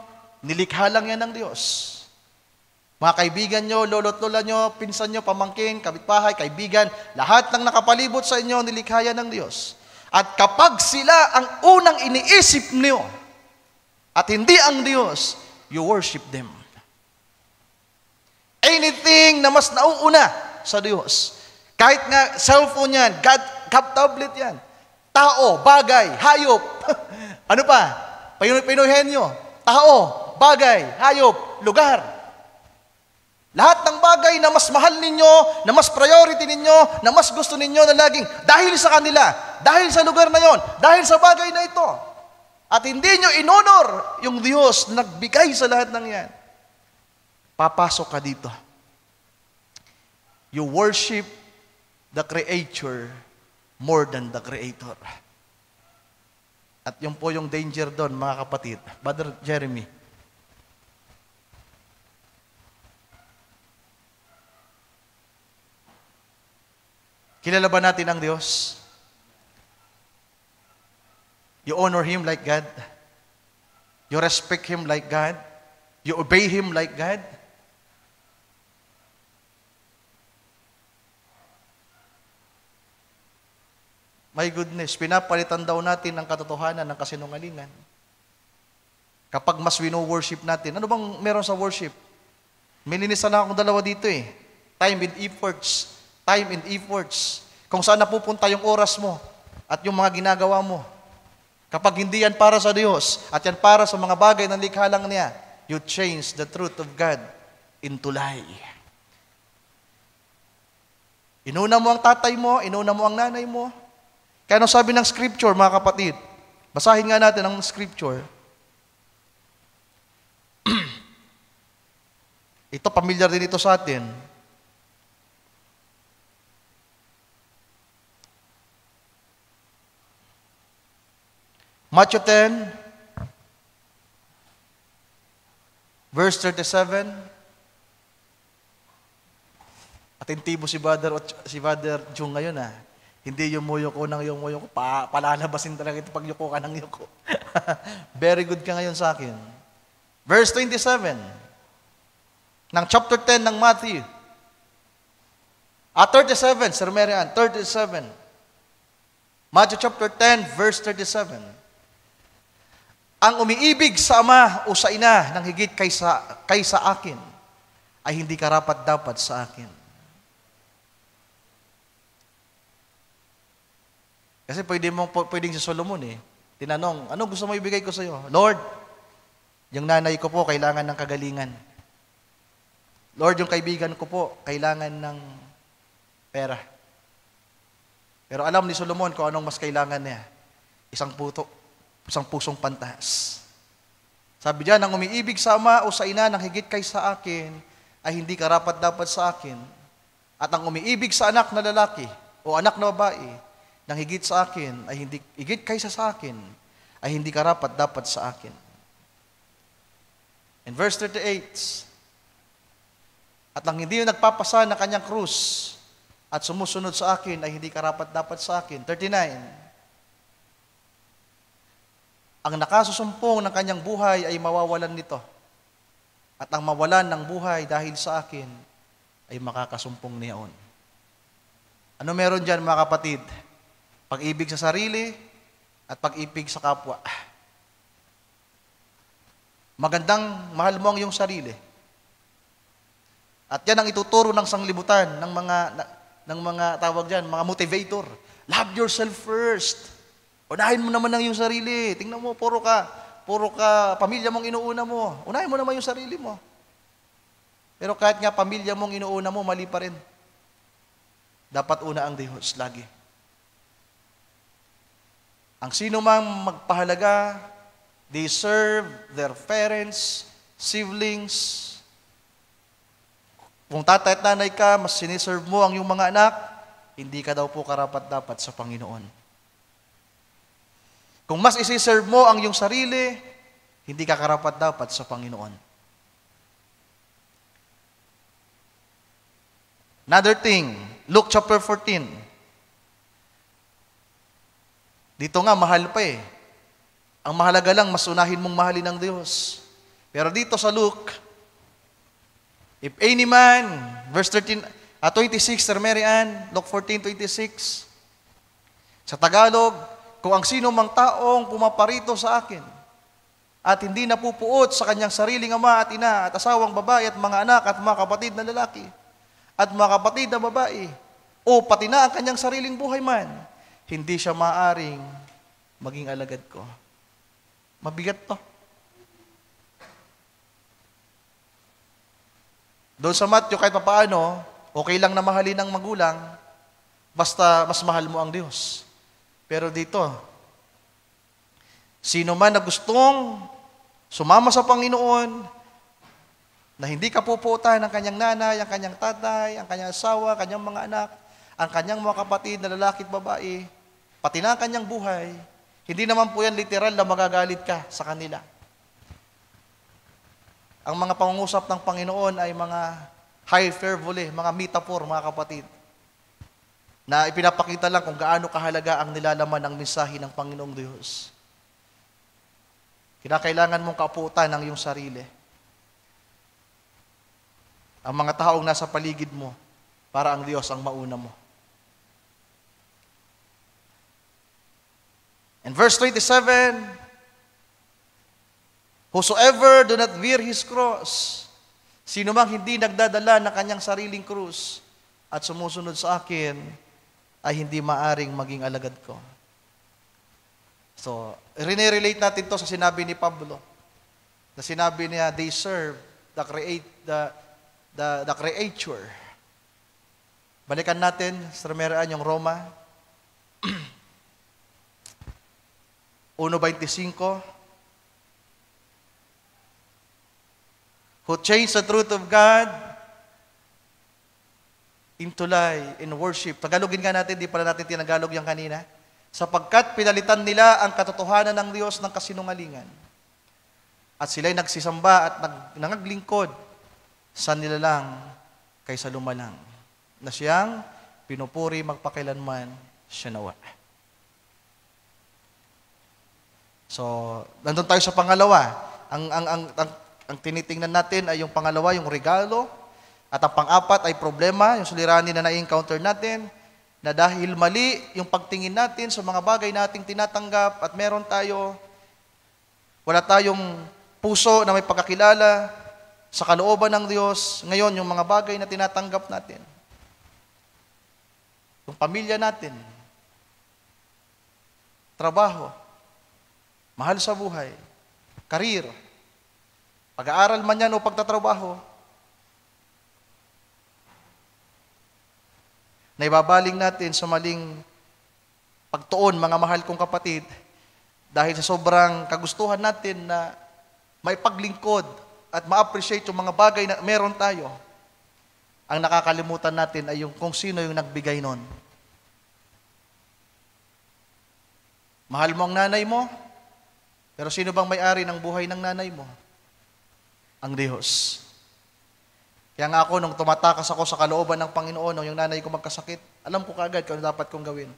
nilikha lang yan ng Diyos. Mga kaibigan nyo, lolo't lola nyo, pinsan nyo, pamangkin, kapitbahay, kaibigan, lahat ng nakapalibot sa inyo, nilikha yan ng Diyos. At kapag sila ang unang iniisip niyo, at hindi ang Diyos, you worship them. Anything na mas nauuna sa Diyos, kahit nga cellphone yan, tablet yan, tao, bagay, hayop, ano pa? Pinuhenyo, tao, bagay, hayop, lugar. Lahat ng bagay na mas mahal ninyo, na mas priority ninyo, na mas gusto ninyo na laging dahil sa kanila, dahil sa lugar na yon, dahil sa bagay na ito. At hindi nyo inonor yung Diyos na nagbigay sa lahat ng yan. Papasok ka dito. You worship the Creator more than the Creator. At yun po yung danger doon, mga kapatid. Brother Jeremy. Kilala ba natin ang Diyos? You honor Him like God. You respect Him like God. You obey Him like God. My goodness, pinapalitan daw natin ang katotohanan ng kasinungalingan. Kapag mas wino-worship natin, ano bang meron sa worship? Mininisan na akong dalawa dito eh. Time and efforts. Time and efforts. Kung saan napupunta yung oras mo at yung mga ginagawa mo. Kapag hindi yan para sa Diyos at yan para sa mga bagay na likha lang niya, you change the truth of God into lie. Inuna mo ang tatay mo, inuna mo ang nanay mo. Kaya anong sabi ng scripture, mga kapatid? Basahin nga natin ang scripture. Ito, pamilyar din ito sa atin. Matthew 10, verse 37. Atentibo si Brother Jung ngayon ah. Hindi yung muyo ko ng yung muyo ko. Palalabasin talaga ito pag yuko ka ng yuko. Very good ka ngayon sa akin. Verse 27 ng chapter 10 ng Matthew. 37, Sir Marian, 37. Matthew chapter 10, verse 37. Ang umiibig sa ama o sa ina ng higit kaysa akin ay hindi karapat-dapat sa akin. Kasi pwedeng si Solomon tinanong, ano gusto mo ibigay ko sa iyo? Lord, yung nanay ko po kailangan ng kagalingan. Lord, yung kaibigan ko po kailangan ng pera. Pero alam ni Solomon kung anong mas kailangan niya. Isang pusong pantas. Sabi diyan, ang umiibig sa ama o sa ina ng higit kaysa akin ay hindi karapat-dapat sa akin. At ang umiibig sa anak na lalaki o anak na babae ng higit sa akin ay hindi higit kaysa sa akin ay hindi karapat-dapat sa akin. In verse 38, at ang hindi nagpapasa ng kanyang krus at sumusunod sa akin ay hindi karapat-dapat sa akin. 39, ang nakasusumpong ng kanyang buhay ay mawawalan nito. At ang mawalan ng buhay dahil sa akin ay makakasumpong niyaon. Ano meron dyan mga kapatid? Pag-ibig sa sarili at pag-ibig sa kapwa. Magandang mahal mo ang iyong sarili. At yan ang ituturo ng sanglibutan ng mga tawag diyan, mga motivator. Love yourself first. Unahin mo naman ang iyong sarili. Tingnan mo, puro ka pamilya mong inuuna mo. Unahin mo naman yung sarili mo. Pero kahit nga pamilya mong inuuna mo, mali pa rin. Dapat una ang Diyos lagi. Ang sino mang magpahalaga, they serve their parents, siblings. Kung tatay at nanay ka, mas siniserve mo ang iyong mga anak, hindi ka daw po karapat-dapat sa Panginoon. Kung mas isi-serve mo ang iyong sarili, hindi ka karapat-dapat sa Panginoon. Another thing, Luke chapter 14. Dito nga, mahal pa Ang mahalaga lang, mas unahin mong mahalin ng Diyos. Pero dito sa Luke, if any man, verse 26, Sir Mary Ann, Luke 14:26, sa Tagalog, kung ang sino mang taong pumaparito sa akin at hindi napupuot sa kanyang sariling ama at ina at asawang babae at mga anak at mga kapatid na lalaki at mga kapatid na babae o pati na ang kanyang sariling buhay man, hindi siya maaring maging alagad ko. Mabigat to. Doon sa Matthew, kahit papaano, okay lang na mahalin ng magulang, basta mas mahal mo ang Diyos. Pero dito, sino man na gustong sumama sa Panginoon, na hindi kapuputan ng kanyang nanay, ang kanyang tatay, ang kanyang asawa, kanyang mga anak, ang kanyang mga kapatid na lalaki at babae, pati na ang kanyang buhay, hindi naman po yan literal na magagalit ka sa kanila. Ang mga pangungusap ng Panginoon ay mga hyperbole, mga metaphor, mga kapatid, na ipinapakita lang kung gaano kahalaga ang nilalaman ng mensahe ng Panginoong Diyos. Kinakailangan mong kaputan ang iyong sarili. Ang mga taong nasa paligid mo, para ang Diyos ang mauna mo. In verse 27, whosoever do not bear his cross, sino mang hindi nagdadala ng kanyang sariling krus at sumusunod sa akin, ay hindi maaring maging alagad ko. So, rinirelate natin to sa sinabi ni Pablo. Na sinabi niya, they serve the Creator. Balikan natin, Sir Meraan, yung Roma 1:25. Who changed the truth of God into lie in worship. Tagalogin nga natin, di pala natin tinagalog yung kanina. Sapagkat pinalitan nila ang katotohanan ng Diyos ng kasinungalingan. At sila'y nagsisamba at nangaglingkod sa nilalang kaysa lumalang, na siyang pinupuri magpakailanman siya nawa. So, nandun tayo sa pangalawa. Ang tinitingnan natin ay yung pangalawa, yung regalo. At ang pang-apat ay problema, yung suliranin na na-encounter natin, na dahil mali yung pagtingin natin sa mga bagay nating tinatanggap at wala tayong puso na may pagkakilala sa kalooban ng Diyos. Ngayon, yung mga bagay na tinatanggap natin, yung pamilya natin, trabaho, mahal sa buhay, karir, pag-aaral man yan o pagtatrabaho, na ibabaling natin sa maling pagtuon, mga mahal kong kapatid, dahil sa sobrang kagustuhan natin na maipaglingkod at ma-appreciate yung mga bagay na meron tayo, ang nakakalimutan natin ay yung kung sino yung nagbigay nun. Mahal mo ang nanay mo, pero sino bang may-ari ng buhay ng nanay mo? Ang Diyos. Kaya nga ako, nung tumatakas ako sa kalooban ng Panginoon, nung yung nanay ko magkasakit, alam ko kaagad kung ano dapat kong gawin.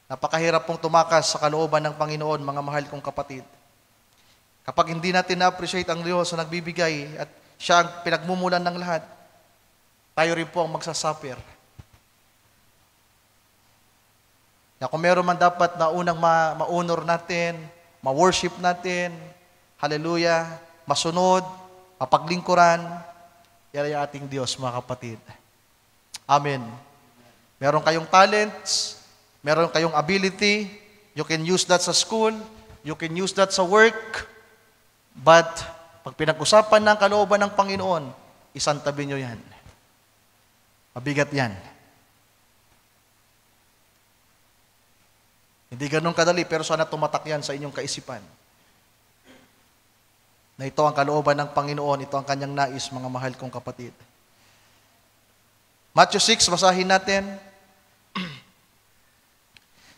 Napakahirap pong tumakas sa kalooban ng Panginoon, mga mahal kong kapatid. Kapag hindi natin na-appreciate ang Diyos na nagbibigay at siya ang pinagmumulan ng lahat, tayo rin po ang magsasuffer. Kaya kung meron man dapat na unang ma-honor natin, ma-worship natin, hallelujah, masunod, mapaglingkuran, yan ay ating Diyos, mga kapatid. Amen. Meron kayong talents, meron kayong ability, you can use that sa school, you can use that sa work, but pag pinag-usapan ng kalooban ng Panginoon, isang tabi nyo yan. Mabigat yan. Hindi ganun kadali, pero sana tumatak yan sa inyong kaisipan. Na ito ang kalooban ng Panginoon, ito ang kanyang nais, mga mahal kong kapatid. Matthew 6, basahin natin.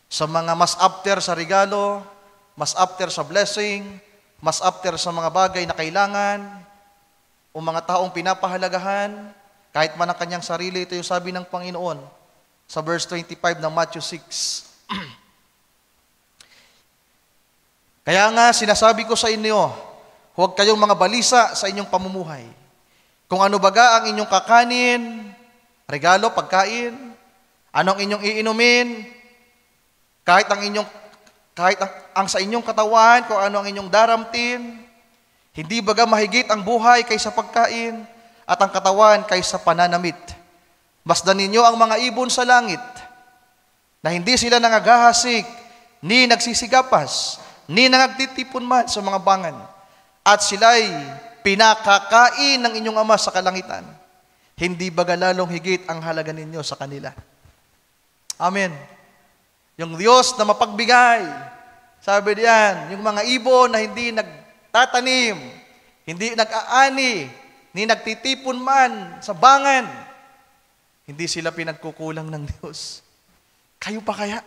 Sa mga mas after sa regalo, mas after sa blessing, mas after sa mga bagay na kailangan, o mga taong pinapahalagahan, kahit man ang kanyang sarili, ito yung sabi ng Panginoon sa verse 25 ng Matthew 6. Kaya nga, sinasabi ko sa inyo, huwag kayong mga balisa sa inyong pamumuhay. Kung ano baga ang inyong kakanin, regalo, pagkain, anong inyong iinumin, kahit ang sa inyong katawan, kung ano ang inyong daramtin, hindi baga mahigit ang buhay kaysa pagkain, at ang katawan kaysa pananamit. Masdan ninyo ang mga ibon sa langit, na hindi sila nangagahasik, ni nagsisigapas, ni nangagtitipon man sa mga bangan, at sila'y pinakakain ng inyong Ama sa kalangitan. Hindi baga lalong higit ang halaga ninyo sa kanila. Amen. Yung Diyos na mapagbigay, sabi diyan, yung mga ibon na hindi nagtatanim, hindi nag-aani, ni nagtitipon man sa bangan, hindi sila pinagkukulang ng Diyos. Kayo pa kaya?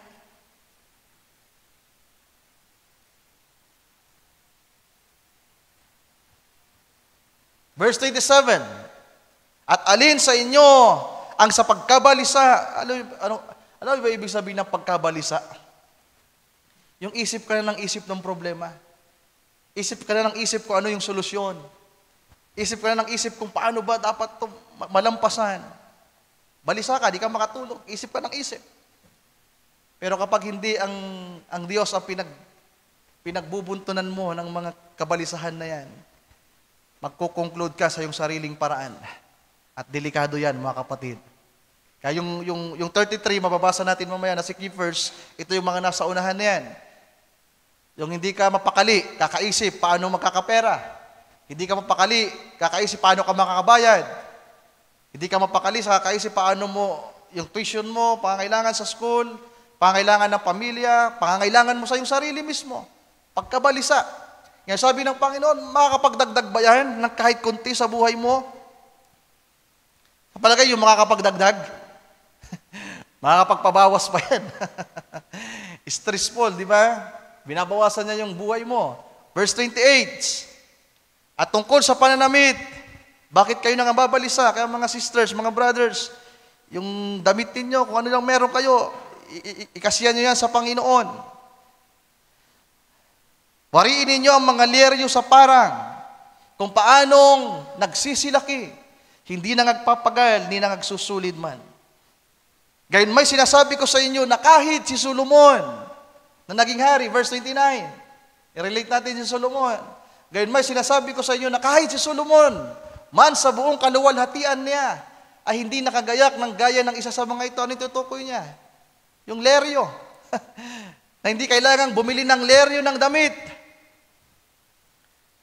Verse 27, at alin sa inyo ang sa pagkabalisa, ano ba ibig sabihin ng pagkabalisa? Yung isip ka na ng isip ng problema. Isip ka na ng isip kung ano yung solusyon. Isip ka na ng isip kung paano ba dapat ito malampasan. Balisa ka, di ka makatulog. Isip ka ng isip. Pero kapag hindi ang Diyos ang pinagbubuntunan mo ng mga kabalisahan na yan, magkukonclude ka sa iyong sariling paraan. At delikado yan, mga kapatid. Kaya yung 33, mababasa natin mamaya na si Keepers, ito yung mga nasa unahan na yan. Yung hindi ka mapakali, kakaisip paano magkakapera. Hindi ka mapakali, kakaisip paano ka makakabayad. Hindi ka mapakali sa kakaisip paano mo, yung tuition mo, pangangailangan sa school, pangangailangan ng pamilya, pangangailangan mo sa iyong sarili mismo. Pagkabalisa. Ngayon sabi ng Panginoon, makakapagdagdag ba yan ng kahit konti sa buhay mo? Kapalagay yung makakapagdagdag, makakapagpabawas pa yan. Stressful, di ba? Binabawasan niya yung buhay mo. Verse 28, at tungkol sa pananamit, bakit kayo nang babalisa? Kaya mga sisters, mga brothers, yung damit ninyo, kung ano lang meron kayo, ikasiyan nyo yan sa Panginoon. Wariin ninyo ang mga leryo sa parang, kung paanong nagsisilaki, hindi na nagpapagal, ni na nagsusulid man. Gayon may sinasabi ko sa inyo na kahit si Solomon, na naging hari, verse 29, i-relate natin si Solomon. Gayon may sinasabi ko sa inyo na kahit si Solomon, man sa buong kaluwalhatian niya, ay hindi nakagayak ng gaya ng isa sa mga ito. Ano tutukoy niya? Yung leryo. Na hindi kailangang bumili ng leryo ng damit.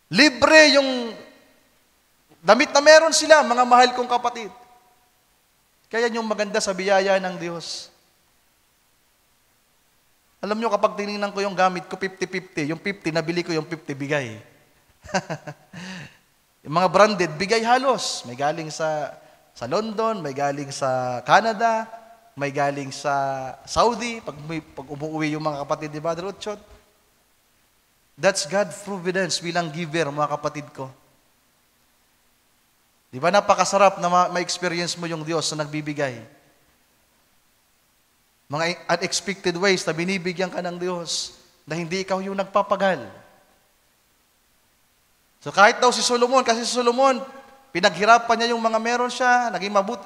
Libre yung damit na meron sila, mga mahal kong kapatid. Kaya yung maganda sa biyaya ng Diyos. Alam nyo, kapag tinignan ko yung gamit ko, 50-50. Yung 50, nabili ko, yung 50, bigay. Yung mga branded, bigay halos. May galing sa London, may galing sa Canada, may galing sa Saudi, pag umuwi yung mga kapatid ni Brother Utchot. That's God's providence bilang giver, mga kapatid ko. Di ba napakasarap na ma-experience mo yung Diyos na nagbibigay? Mga unexpected ways na binibigyan ka ng Diyos na hindi ikaw yung nagpapagal. So kahit daw si Solomon, kasi si Solomon, pinaghirapan niya yung mga meron siya, naging mabuti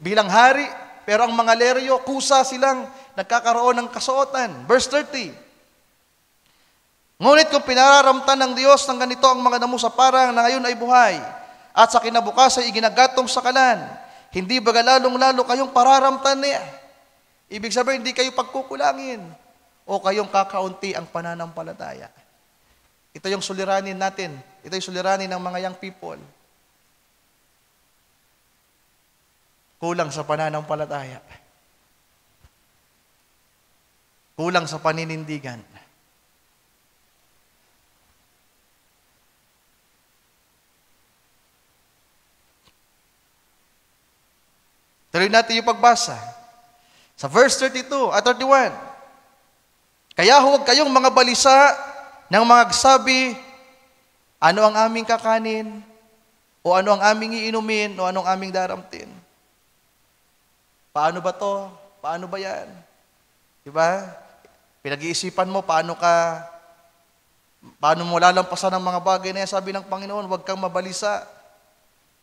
bilang hari, pero ang mga leryo, kusa silang nagkakaroon ng kasuotan. Verse 30. Ngunit kung pinararamtan ng Diyos ng ganito ang mga damo sa parang na ngayon ay buhay, at sa kinabukas ay iginagatong sa kalan, hindi ba lalong-lalo kayong pararamtan niya? Ibig sabihin, hindi kayo pagkukulangin o kayong kakaunti ang pananampalataya. Ito yung suliranin natin. Ito yung suliranin ng mga young people. Kulang sa pananampalataya. Kulang sa paninindigan. Tuloy natin yung pagbasa. Sa verse 32 at 31. Kaya huwag kayong mga balisa ng mga agsabi, ano ang aming kakanin, o ano ang aming iinumin, o anong aming daramtin. Paano ba to? Paano ba yan? Diba? Pinag-iisipan mo, paano mo lalampasan ng mga bagay na yan. Sabi ng Panginoon, huwag kang mabalisa.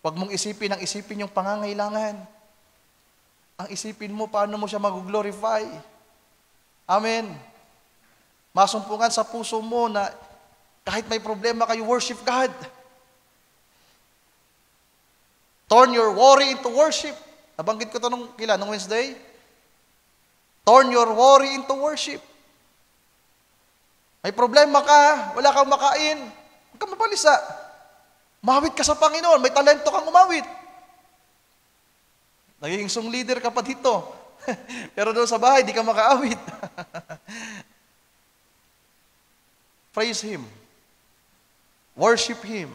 Huwag mong isipin ang isipin yung pangangailangan. Ang isipin mo, paano mo siya mag-glorify. Amen. Masumpungan sa puso mo na kahit may problema kayo, worship God. Turn your worry into worship. Nabanggit ko ito nung Wednesday. Turn your worry into worship. May problema ka, wala kang makain, huwag kang mabalisa. Mawit ka sa Panginoon, may talento kang umawit. Naging song leader ka pa dito. Pero doon sa bahay, di ka makaawit. Praise Him. Worship Him.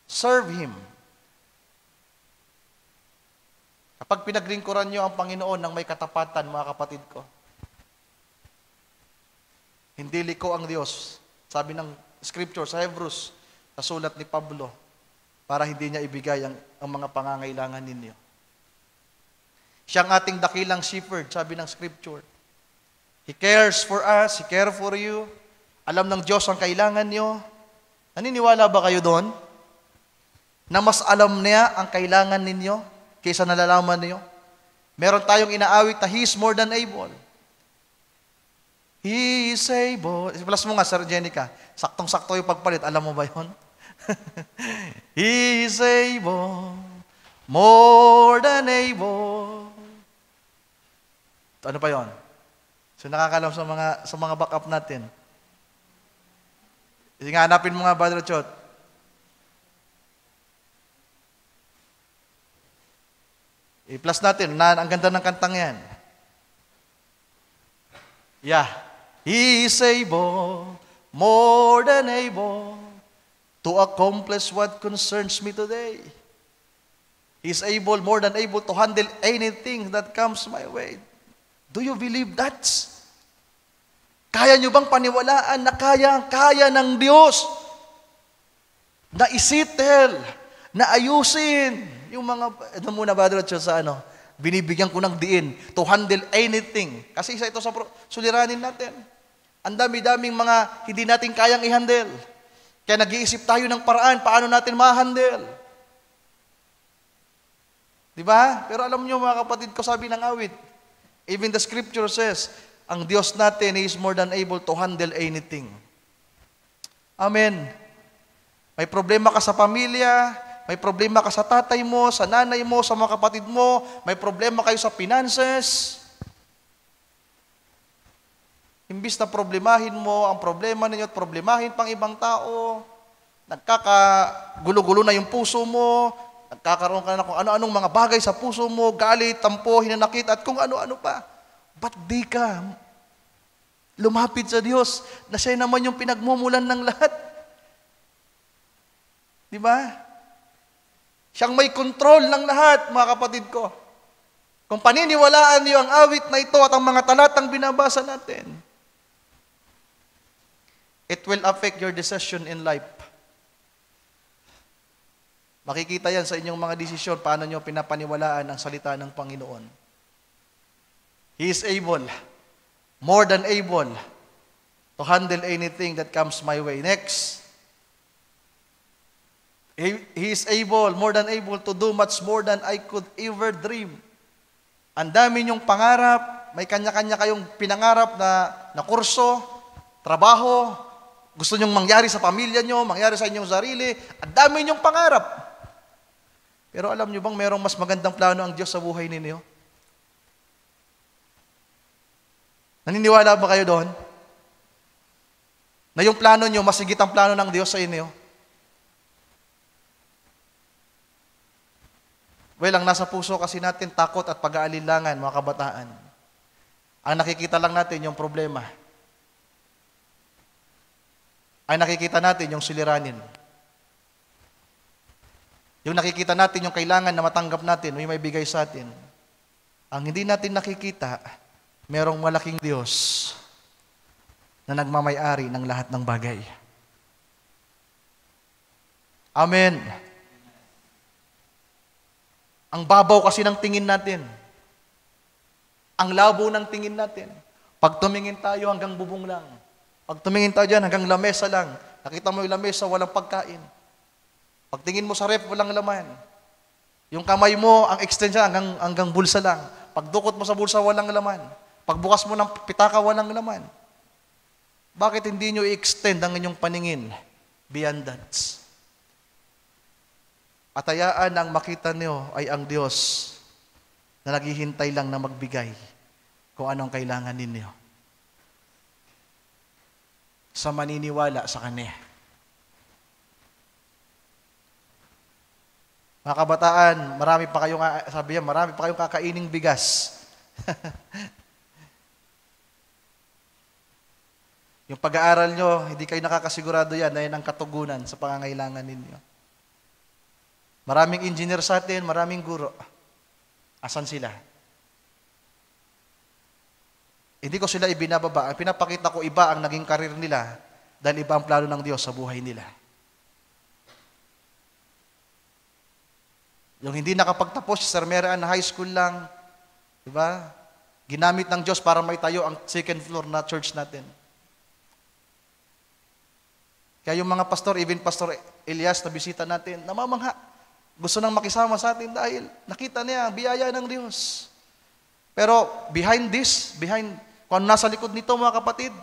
Serve Him. Kapag pinaglingkuran nyo ang Panginoon ng may katapatan, mga kapatid ko, hindi liko ang Diyos. Sabi ng Scripture sa Hebrews, sa sulat ni Pablo, para hindi niya ibigay ang mga pangangailangan ninyo. Siyang ating dakilang shepherd, sabi ng Scripture. He cares for us, He cares for you. Alam ng Diyos ang kailangan nyo. Naniniwala ba kayo doon? Na mas alam niya ang kailangan ninyo kaysa nalalaman niyo? Meron tayong inaawit na He is more than able. He is able. Plus mo nga, Sir Jenica, saktong-sakto yung pagpalit. Alam mo ba yun? He is able, more than able. Ano pa yon? So nakakalam sa mga backup natin. Sige nga, hanapin mo nga, Brother Chot. I-plus natin, ang ganda ng kantang yan. Yeah. He is able, more than able, to accomplish what concerns me today. He is able, more than able, to handle anything that comes my way. Do you believe that? Kaya nyo bang paniwalaan na kaya ng Diyos na isitel, na ayusin yung mga, ito muna, Brother Chot, sa binibigyan ko ng diin, to handle anything. Kasi isa ito sa suliranin natin. Ang dami-daming mga hindi natin kayang i-handle. Kaya nag-iisip tayo ng paraan, paano natin ma-handle. Di ba? Pero alam niyo mga kapatid ko, sabi ng awit, even the scripture says, ang Diyos natin is more than able to handle anything. Amen. May problema ka sa pamilya, may problema ka sa tatay mo, sa nanay mo, sa mga kapatid mo, may problema kayo sa finances. Imbis na problemahin mo ang problema ninyo at problemahin pang ibang tao, nagkakagulo-gulo na yung puso mo, nagkakaroon ka na kung ano-anong mga bagay sa puso mo, galit, tampo, hinanakit, at kung ano-ano pa. Ba't di ka lumapit sa Diyos na siya naman yung pinagmumulan ng lahat? Di ba? Siyang may control ng lahat, mga kapatid ko. Kung paniniwalaan niyo ang awit na ito at ang mga talatang binabasa natin, it will affect your decision in life. Makikita yan sa inyong mga desisyon, paano nyo pinapaniwalaan ang salita ng Panginoon. He is able, more than able, to handle anything that comes my way. Next. He is able, more than able, to do much more than I could ever dream. Ang dami nyong pangarap, may kanya-kanya kayong pinangarap na kurso, trabaho, gusto nyong mangyari sa pamilya nyo, mangyari sa inyong sarili, ang dami nyong pangarap. Pero alam nyo bang merong mas magandang plano ang Diyos sa buhay ninyo? Naniniwala ba kayo doon? Na yung plano nyo, mas higit ang plano ng Diyos sa inyo? Well, ang nasa puso kasi natin, takot at pag-aalinlangan, mga kabataan. Ang nakikita lang natin yung problema. Ay nakikita natin yung siliranin. Yung nakikita natin yung kailangan na matanggap natin, may bigay sa atin. Ang hindi natin nakikita, merong malaking Diyos na nagmamay-ari ng lahat ng bagay. Amen. Ang babaw kasi ng tingin natin. Ang labo ng tingin natin. Pag tumingin tayo hanggang bubong lang. Pag tumingin tayo dyan, hanggang lamesa lang. Nakita mo yung lamesa, walang pagkain. Pag tingin mo sa ref, walang laman. Yung kamay mo, ang extension hanggang bulsa lang. Pag dukot mo sa bulsa, walang laman. Pag bukas mo ng pitaka, walang laman. Bakit hindi nyo i-extend ang inyong paningin beyond that? Atayaan ang makita nyo ay ang Diyos na naghihintay lang na magbigay kung anong kailangan ninyo. Sa maniniwala sa Kanya. Mga kabataan, marami pa kayong kakaining bigas. Yung pag-aaral nyo, hindi kayo nakakasigurado yan, na yan ang katugunan sa pangangailangan ninyo. Maraming engineer sa atin, maraming guro. Asan sila? Hindi ko sila ibinababa. Ang pinapakita ko, iba ang naging karir nila dahil iba ang plano ng Diyos sa buhay nila. Yung hindi nakapagtapos, Sir Merian High School lang, di ba? Ginamit ng Diyos para may tayo ang second floor na church natin. Kaya yung mga pastor, even Pastor Elias na bisita natin, namamangha. Gusto nang makisama sa atin dahil nakita niya ang biyaya ng Diyos. Pero behind kung ano nasa likod nito mga kapatid,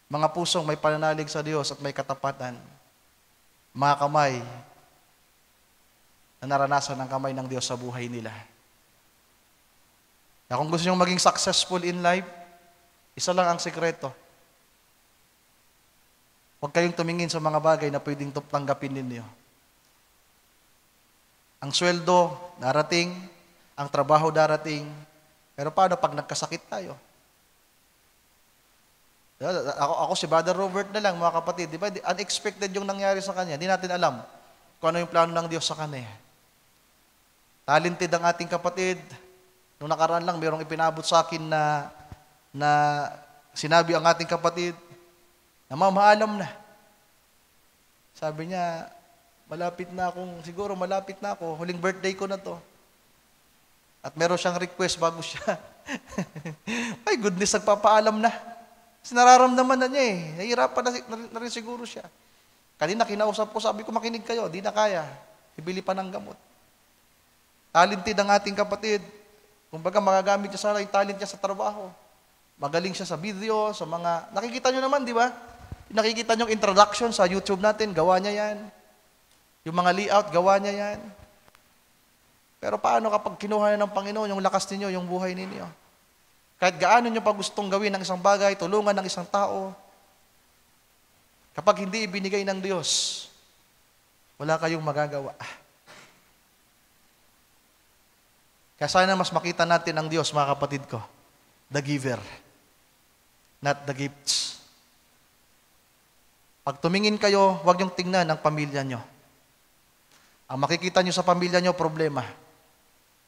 mga pusong may pananalig sa Diyos at may katapatan, mga kamay na naranasan ng kamay ng Diyos sa buhay nila. Na kung gusto nyo maging successful in life, isa lang ang sekreto. Huwag kayong tumingin sa mga bagay na pwedeng tanggapin ninyo. Ang sweldo, darating. Ang trabaho, darating. Pero paano pag nagkasakit tayo? Ako si Brother Robert na lang, mga kapatid. Di ba? Unexpected yung nangyari sa kanya. Hindi natin alam kung ano yung plano ng Diyos sa kanya. Talented ang ating kapatid. Nung nakaraan lang, mayroong ipinabot sa akin na sinabi ang ating kapatid, na mamaalam na. Sabi niya, malapit na ako, huling birthday ko na to. At meron siyang request bago siya. My goodness, nagpapaalam na. Kasi nararamdaman na niya eh. Nahihirapan na rin siguro siya. Kanina kinausap ko, sabi ko makinig kayo, di na kaya. Ibili pa ng gamot. Talented ang ating kapatid. Kumbaga magagamit niya sana yung talent niya sa trabaho. Magaling siya sa video, sa mga... Nakikita niyo naman, di ba? Nakikita niyo yung introduction sa YouTube natin, gawa niya yan. Yung mga layout, gawa niya yan. Pero paano kapag kinuha na ng Panginoon yung lakas ninyo, yung buhay ninyo? Kahit gaano nyo pa gustong gawin ng isang bagay, tulungan ng isang tao, kapag hindi ibinigay ng Diyos, wala kayong magagawa. Kaya sana mas makita natin ang Diyos, mga kapatid ko, the giver, not the gifts. Pag tumingin kayo, huwag yung tingnan ang pamilya nyo. Ang makikita nyo sa pamilya nyo, problema,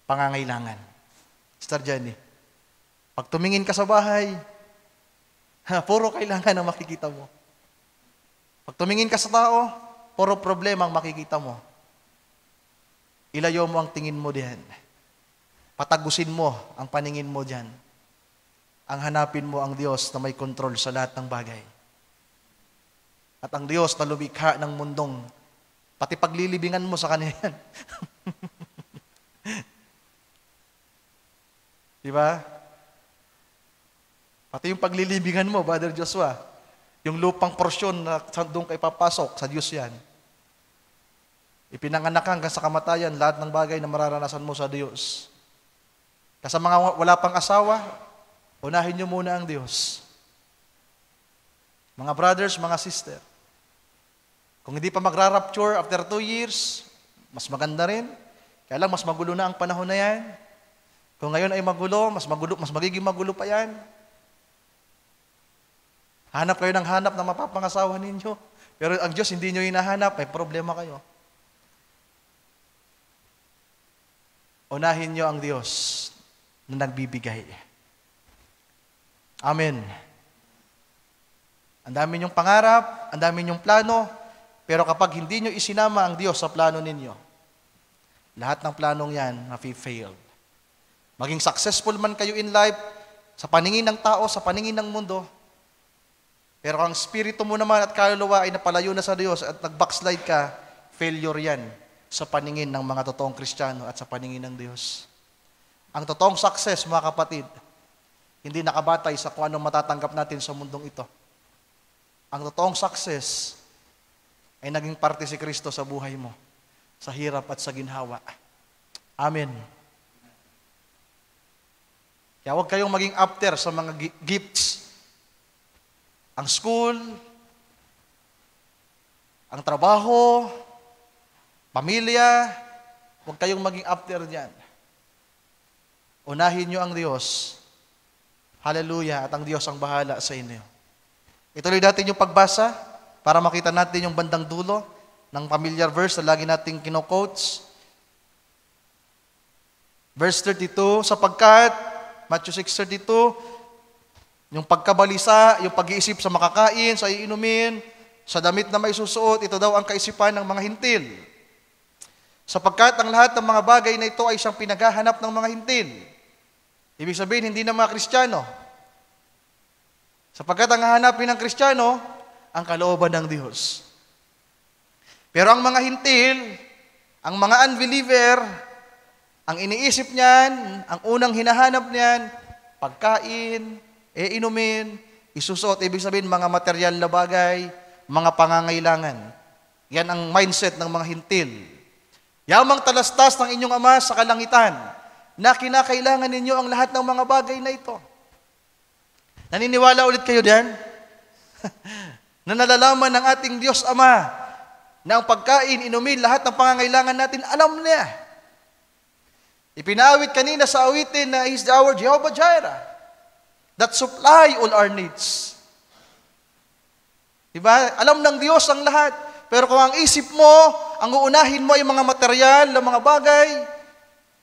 pangangailangan. Sister Jenny, pag tumingin ka sa bahay, puro kailangan ang makikita mo. Pag tumingin ka sa tao, puro problema ang makikita mo. Ilayo mo ang tingin mo diyan. Patagusin mo ang paningin mo diyan. Ang hanapin mo ang Diyos na may kontrol sa lahat ng bagay. At ang Diyos na lumikha ng mundong, pati paglilibingan mo sa Kanya yan. Diba? Pati yung paglilibingan mo, Brother Joshua, yung lupang porsyon na doon kay papasok, sa Diyos yan. Ipinanganak hanggang sa kamatayan, lahat ng bagay na mararanasan mo sa Diyos. Kasi mga wala pang asawa, unahin nyo muna ang Diyos. Mga brothers, mga sister, kung hindi pa magra-rapture after 2 years, mas maganda rin. Kaya lang, mas magulo na ang panahon na yan. Kung ngayon ay magulo, mas magiging magulo pa yan. Hanap kayo ng hanap na mapapangasawa ninyo. Pero ang Diyos hindi nyo hinahanap, may problema kayo. Unahin nyo ang Diyos na nagbibigay. Amen. Ang dami nyong pangarap, ang dami nyong plano, pero kapag hindi nyo isinama ang Diyos sa plano ninyo, lahat ng planong yan na-failed. Maging successful man kayo in life, sa paningin ng tao, sa paningin ng mundo, pero ang spirito mo naman at kaluluwa ay napalayo na sa Diyos at nag-backslide ka, failure yan sa paningin ng mga totoong Kristiyano at sa paningin ng Diyos. Ang totoong success, mga kapatid, hindi nakabatay sa kung anong matatanggap natin sa mundong ito. Ang totoong success ay naging parte si Kristo sa buhay mo, sa hirap at sa ginhawa. Amen. Kaya huwag kayong maging after sa mga gifts. Ang school, ang trabaho, pamilya, huwag kayong maging after dyan. Unahin nyo ang Diyos. Hallelujah. At ang Diyos ang bahala sa inyo. Ituloy natin yung pagbasa para makita natin yung bandang dulo ng familiar verse na lagi nating kino-quotes. Verse 32, sapagkat, Matthew 6:32, yung pagkabalisa, yung pag-iisip sa makakain, sa iinumin, sa damit na may susuot, ito daw ang kaisipan ng mga hintil. Sapagkat ang lahat ng mga bagay na ito ay siyang pinaghahanap ng mga hintil. Ibig sabihin, hindi na mga Kristiyano. Sapagkat ang hahanapin ng Kristiyano, ang kalooban ng Diyos. Pero ang mga hintil, ang mga unbeliever, ang iniisip niyan, ang unang hinahanap niyan, pagkain, inumin, isusuot, ibig sabihin mga material na bagay, mga pangangailangan. Yan ang mindset ng mga hintil. Yamang talastas ng inyong Ama sa kalangitan, na kinakailangan ninyo ang lahat ng mga bagay na ito. Naniniwala ulit kayo diyan? Na nalalaman ng ating Diyos Ama na ang pagkain, inumin, lahat ng pangangailangan natin, alam niya. Ipinawit kanina sa awitin na He's our Jehovah Jireh that supply all our needs. Diba? Alam ng Diyos ang lahat. Pero kung ang isip mo, ang uunahin mo ay mga material na mga bagay,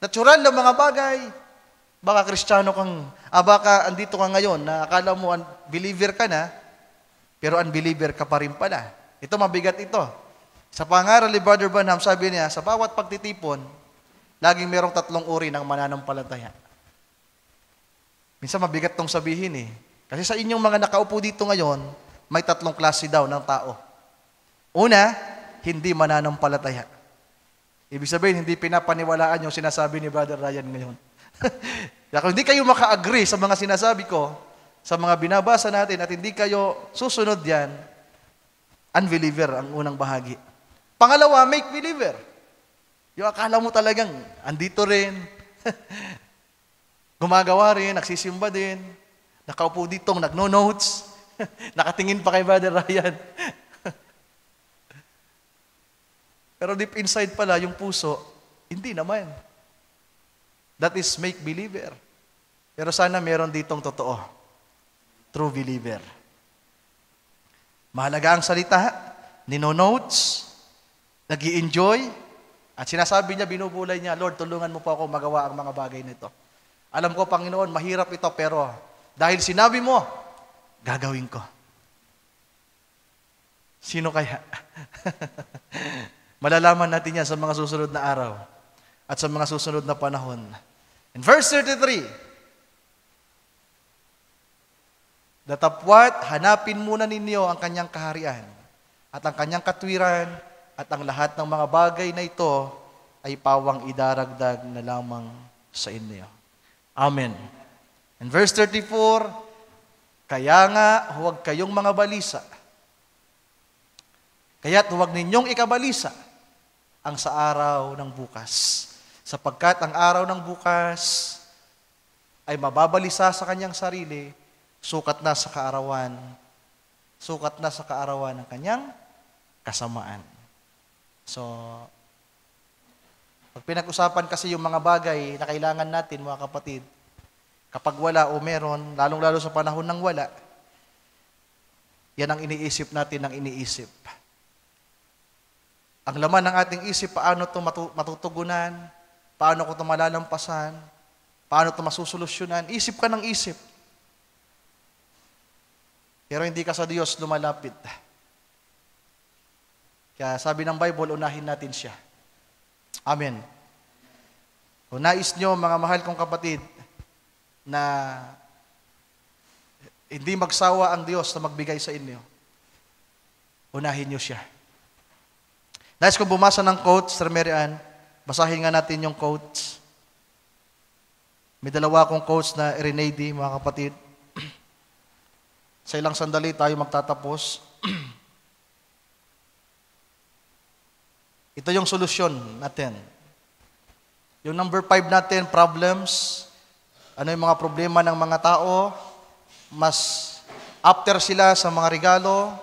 natural na mga bagay, baka Kristiyano kang, baka andito ka ngayon na akala mo believer ka na, pero unbeliever ka pa rin pala. Ito mabigat ito. Sa pangaral ni Brother Branham, sabi niya, sa bawat pagtitipon, Laging merong tatlong uri ng mananampalataya. Minsan mabigat tong sabihin eh. Kasi sa inyong mga nakaupo dito ngayon, may tatlong klase daw ng tao. Una, hindi mananampalataya. Ibig sabihin, hindi pinapaniwalaan yung sinasabi ni Brother Ryan ngayon. Kung hindi kayo maka-agree sa mga sinasabi ko, sa mga binabasa natin, at hindi kayo susunod yan, unbeliever ang unang bahagi. Pangalawa, make believer. Yung akala mo talagang andito rin, gumagawa rin, nagsisimba din, nakaupo ditong, nagno-notes, nakatingin pa kay Brother Ryan. Pero deep inside pala, yung puso, hindi naman. That is make believer. Pero sana meron ditong totoo. True believer. Mahalaga ang salita, nino-notes, nag-i-enjoy, at sinasabi niya, binubulay niya, Lord, tulungan mo po ako magawa ang mga bagay nito. Alam ko, Panginoon, mahirap ito, pero dahil sinabi mo, gagawin ko. Sino kaya? Malalaman natin yan sa mga susunod na araw at sa mga susunod na panahon. In verse 33, datapwat, hanapin muna ninyo ang kanyang kaharian at ang kanyang katwiran at ang lahat ng mga bagay na ito ay pawang idaragdag na lamang sa inyo. Amen. In verse 34, kaya nga huwag kayong mga balisa. Kaya't huwag ninyong ikabalisa ang sa araw ng bukas. Sapagkat ang araw ng bukas ay mababalisa sa kanyang sarili, sukat na sa kaarawan ng kanyang kasamaan. So, pag pinag-usapan kasi yung mga bagay na kailangan natin, mga kapatid, kapag wala o meron, lalong-lalo sa panahon ng wala, yan ang iniisip natin ng iniisip. Ang laman ng ating isip, paano ito matutugunan, paano ko ito malalampasan, paano ito masusolusyonan. Isip ka ng isip. Pero hindi ka sa Diyos lumalapit. Kaya sabi ng Bible, unahin natin siya. Amen. Kung nais nyo, mga mahal kong kapatid, na hindi magsawa ang Diyos na magbigay sa inyo, unahin nyo siya. Nais kong bumasa ng quotes, Sir Mary Ann, basahin nga natin yung quotes. May dalawa akong quotes na Irenade, mga kapatid. Sa ilang sandali tayo magtatapos. Ito yung solusyon natin. Yung number 5 natin, problems. Ano yung mga problema ng mga tao? Mas after sila sa mga regalo,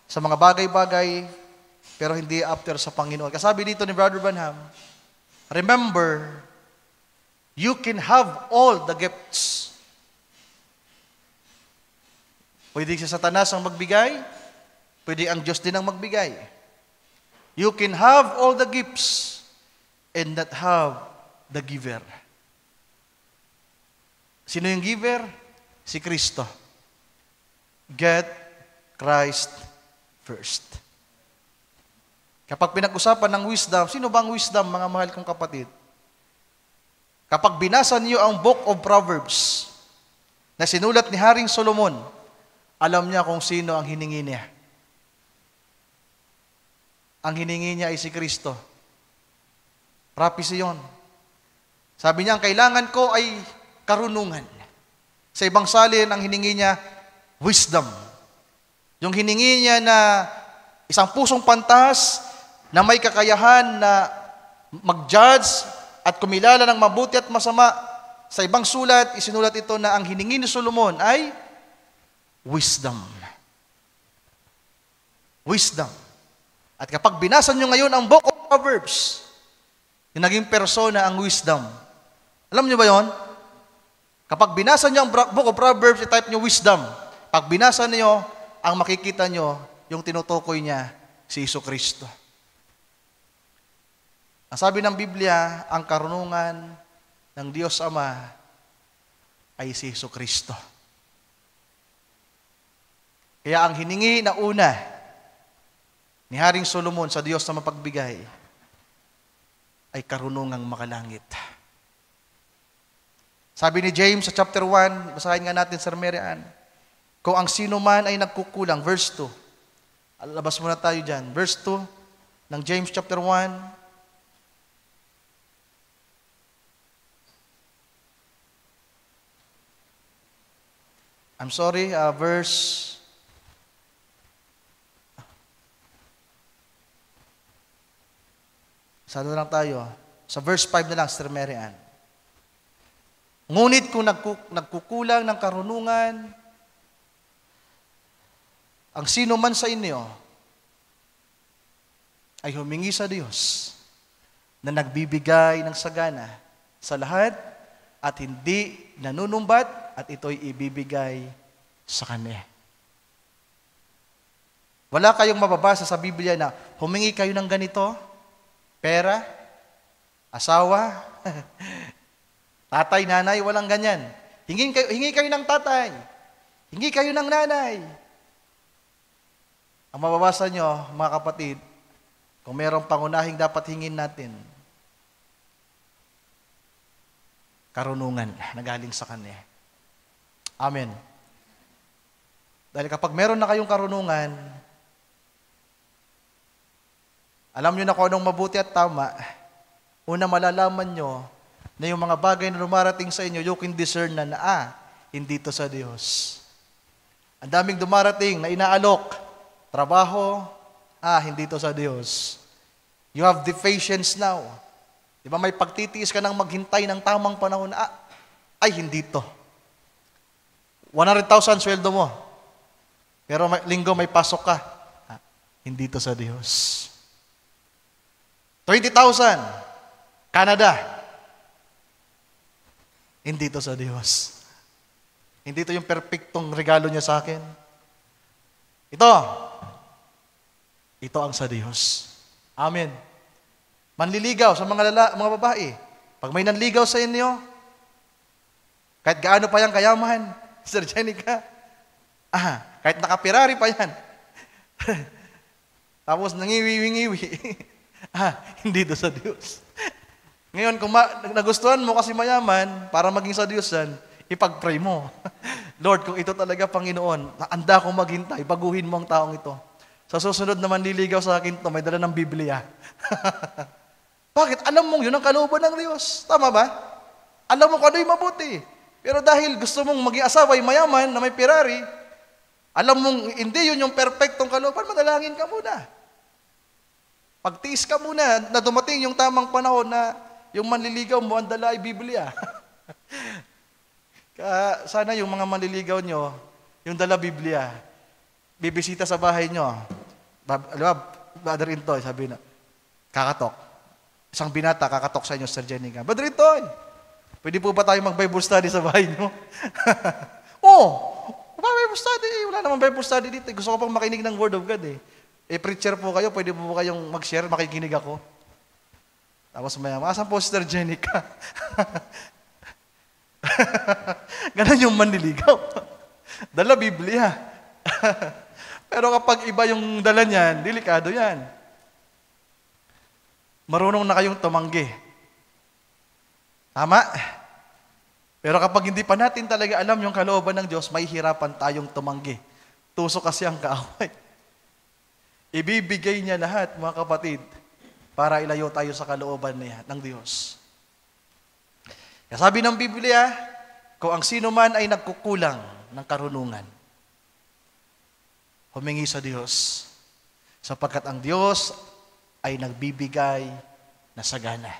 sa mga bagay-bagay, pero hindi after sa Panginoon. Kasabi dito ni Brother Branham, remember, you can have all the gifts. Pwede si Satanas ang magbigay, pwede ang Diyos din ang magbigay. You can have all the gifts and not have the giver. Sino yung giver? Si Kristo. Get Christ first. Kapag pinag-usapan ng wisdom, sino ba ang wisdom, mga mahal kong kapatid? Kapag binasa niyo ang Book of Proverbs na sinulat ni Haring Solomon, alam niya kung sino ang hiningi niya. Ang hiningi niya ay si Kristo. Prophecy yun. Sabi niya, ang kailangan ko ay karunungan. Sa ibang salin, ang hiningi niya, wisdom. Yung hiningi niya na isang pusong pantas na may kakayahan na mag-judge at kumilala ng mabuti at masama. Sa ibang sulat, isinulat ito na ang hiningi ni Solomon ay wisdom. Wisdom. At kapag binasa nyo ngayon ang Book of Proverbs, yung naging persona ang wisdom. Alam nyo ba yon? Kapag binasa nyo ang Book of Proverbs, i-type nyo wisdom. Pag binasa nyo, ang makikita nyo, yung tinutukoy niya, si Jesucristo. Ang sabi ng Biblia, ang karunungan ng Diyos Ama ay si Jesucristo. Kaya ang hiningi na una ni Haring Solomon sa Diyos na mapagbigay ay karunungang makalangit. Sabi ni James sa chapter 1, basahin nga natin, Sir Marian, kung ang sino man ay nagkukulang, verse 2. Labas muna tayo dyan. Verse 2 ng James chapter 1. I'm sorry, verse... Saan na lang tayo? Sa verse 5 na lang, Sir Marian. Ngunit kung nagkukulang ng karunungan, ang sino man sa inyo ay humingi sa Diyos na nagbibigay ng sagana sa lahat at hindi nanunumbat at ito'y ibibigay sa Kanya. Wala kayong mababasa sa Biblia na humingi kayo ng ganito, pera, asawa, tatay, nanay, walang ganyan. Hingi kayo ng tatay. Hingi kayo ng nanay. Ang mababasa nyo, mga kapatid, kung mayroong pangunahing dapat hingin natin, karunungan na galing sa Kanya. Amen. Dahil kapag meron na kayong karunungan, alam nyo na kung anong mabuti at tama, una malalaman nyo na yung mga bagay na dumarating sa inyo, you can discern na hindi to sa Diyos. Ang daming dumarating na inaalok, trabaho, hindi to sa Diyos. You have the patience now. Di ba may pagtitiis ka ng maghintay ng tamang panahon, hindi to. 100,000 sweldo mo, pero linggo may pasok ka, hindi to sa Diyos. 20,000, Canada. Hindi to sa Diyos. Hindi to yung perfectong regalo niya sa akin. Ito ang sa Diyos. Amen. Manliligaw sa mga babae. Pag may nanligaw sa inyo, kahit gaano pa yan kayaman, Sir Jenica, kahit naka-Ferrari pa yan. Tapos nangiwi-ngiwi. Hindi to sa Diyos. Ngayon, kung nagustuhan mo kasi mayaman, para maging sa Diyos yan, ipag-pray mo. Lord, kung ito talaga, Panginoon, naanda akong maghintay, baguhin mo ang taong ito. Sa susunod naman liligaw sa akin to, may dala ng Biblia. Bakit? Alam mong yun ang kalooban ng Diyos. Tama ba? Alam mo kung ano'y mabuti. Pero dahil gusto mong maging asawa ay mayaman na may Ferrari, alam mong hindi yun yung perfectong kalooban, madalangin ka muna. Pagtiis ka muna na dumating yung tamang panahon na yung manliligaw mo, ang dala ay Biblia. Sana yung mga manliligaw nyo, yung dala Biblia, bibisita sa bahay nyo. Brother Intoy, sabi na, kakatok. Isang binata, kakatok sa inyo, Sir Jenica. Brother Intoy, pwede po ba tayo mag-Bible study sa bahay nyo? Bible study. Wala naman Bible study dito. Gusto ko pang makinig ng Word of God eh. Preacher po kayo, pwede po kayong mag-share, makikinig ako. Tapos asan po Sister Jenica? Ganon yung manliligaw. Dala Biblia. Pero kapag iba yung dala niyan, delikado yan. Marunong na kayong tumanggi. Tama? Pero kapag hindi pa natin talaga alam yung kalooban ng Diyos, may hirapan tayong tumanggi. Tuso kasi ang kaaway. Ibibigay niya lahat, mga kapatid, para ilayo tayo sa kalooban niya ng Diyos. Kaya sabi ng Biblia, kung ang sino man ay nagkukulang ng karunungan, humingi sa Diyos, sapagkat ang Diyos ay nagbibigay na sagana.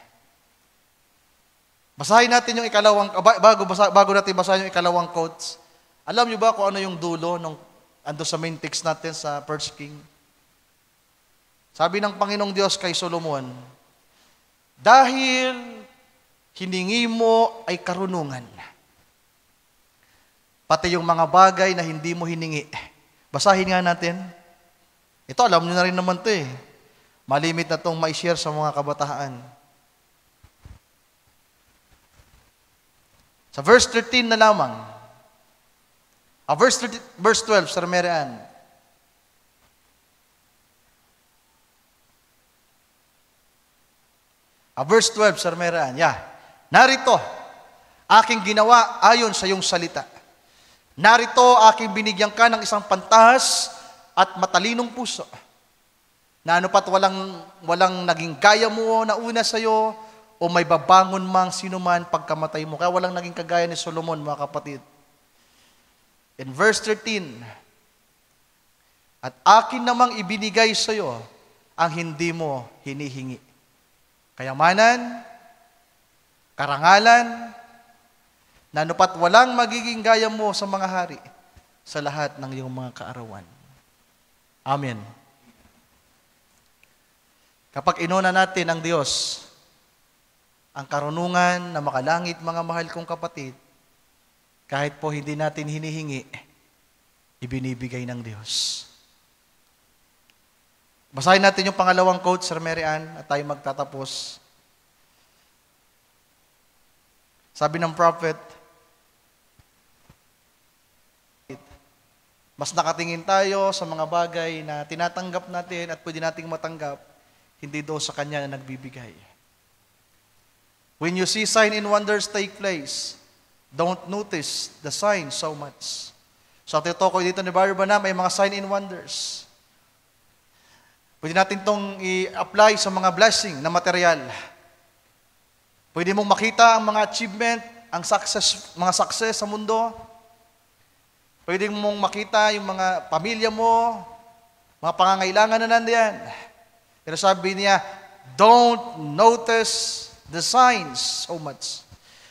Basahin natin yung bago natin basahin yung ikalawang quotes. Alam niyo ba kung ano yung dulo ando sa main text natin sa 1 King? Sabi ng Panginoong Diyos kay Solomon, dahil hiningi mo ay karunungan, pati yung mga bagay na hindi mo hiningi. Basahin nga natin. Ito, alam niyo na rin naman ito eh. Malimit na itong ma-share sa mga kabataan. Sa verse 13 na lamang. Verse 12, Sir Marian. Verse 12, Sir Meran. Yeah. Narito, aking ginawa ayon sa iyong salita. Narito, aking binigyan ka ng isang pantas at matalinong puso. Na ano pat walang naging gaya mo na una sa iyo o may babangon mang sinuman pagkamatay mo. Kaya walang naging kagaya ni Solomon, mga kapatid. In verse 13, at akin namang ibinigay sa iyo ang hindi mo hinihingi. Kayamanan, karangalan, na anupat walang magiging gaya mo sa mga hari sa lahat ng iyong mga kaarawan. Amen. Kapag inuna natin ang Diyos, ang karunungan na makalangit, mga mahal kong kapatid, kahit po hindi natin hinihingi, ibinibigay ng Diyos. Basahin natin yung pangalawang quote, Sir Mary Ann, at tayo magtatapos. Sabi ng prophet, mas nakatingin tayo sa mga bagay na tinatanggap natin at pwede nating matanggap, hindi daw sa Kanya na nagbibigay. When you see sign and wonders take place, don't notice the sign so much. So, titukoy dito ni Barba na may mga sign and wonders. Pwede natin itong i-apply sa mga blessing na material. Pwede mong makita ang mga achievement, ang success, mga success sa mundo. Pwede mong makita yung mga pamilya mo, mga pangangailangan na nandiyan. Pero sabi niya, don't notice the signs so much.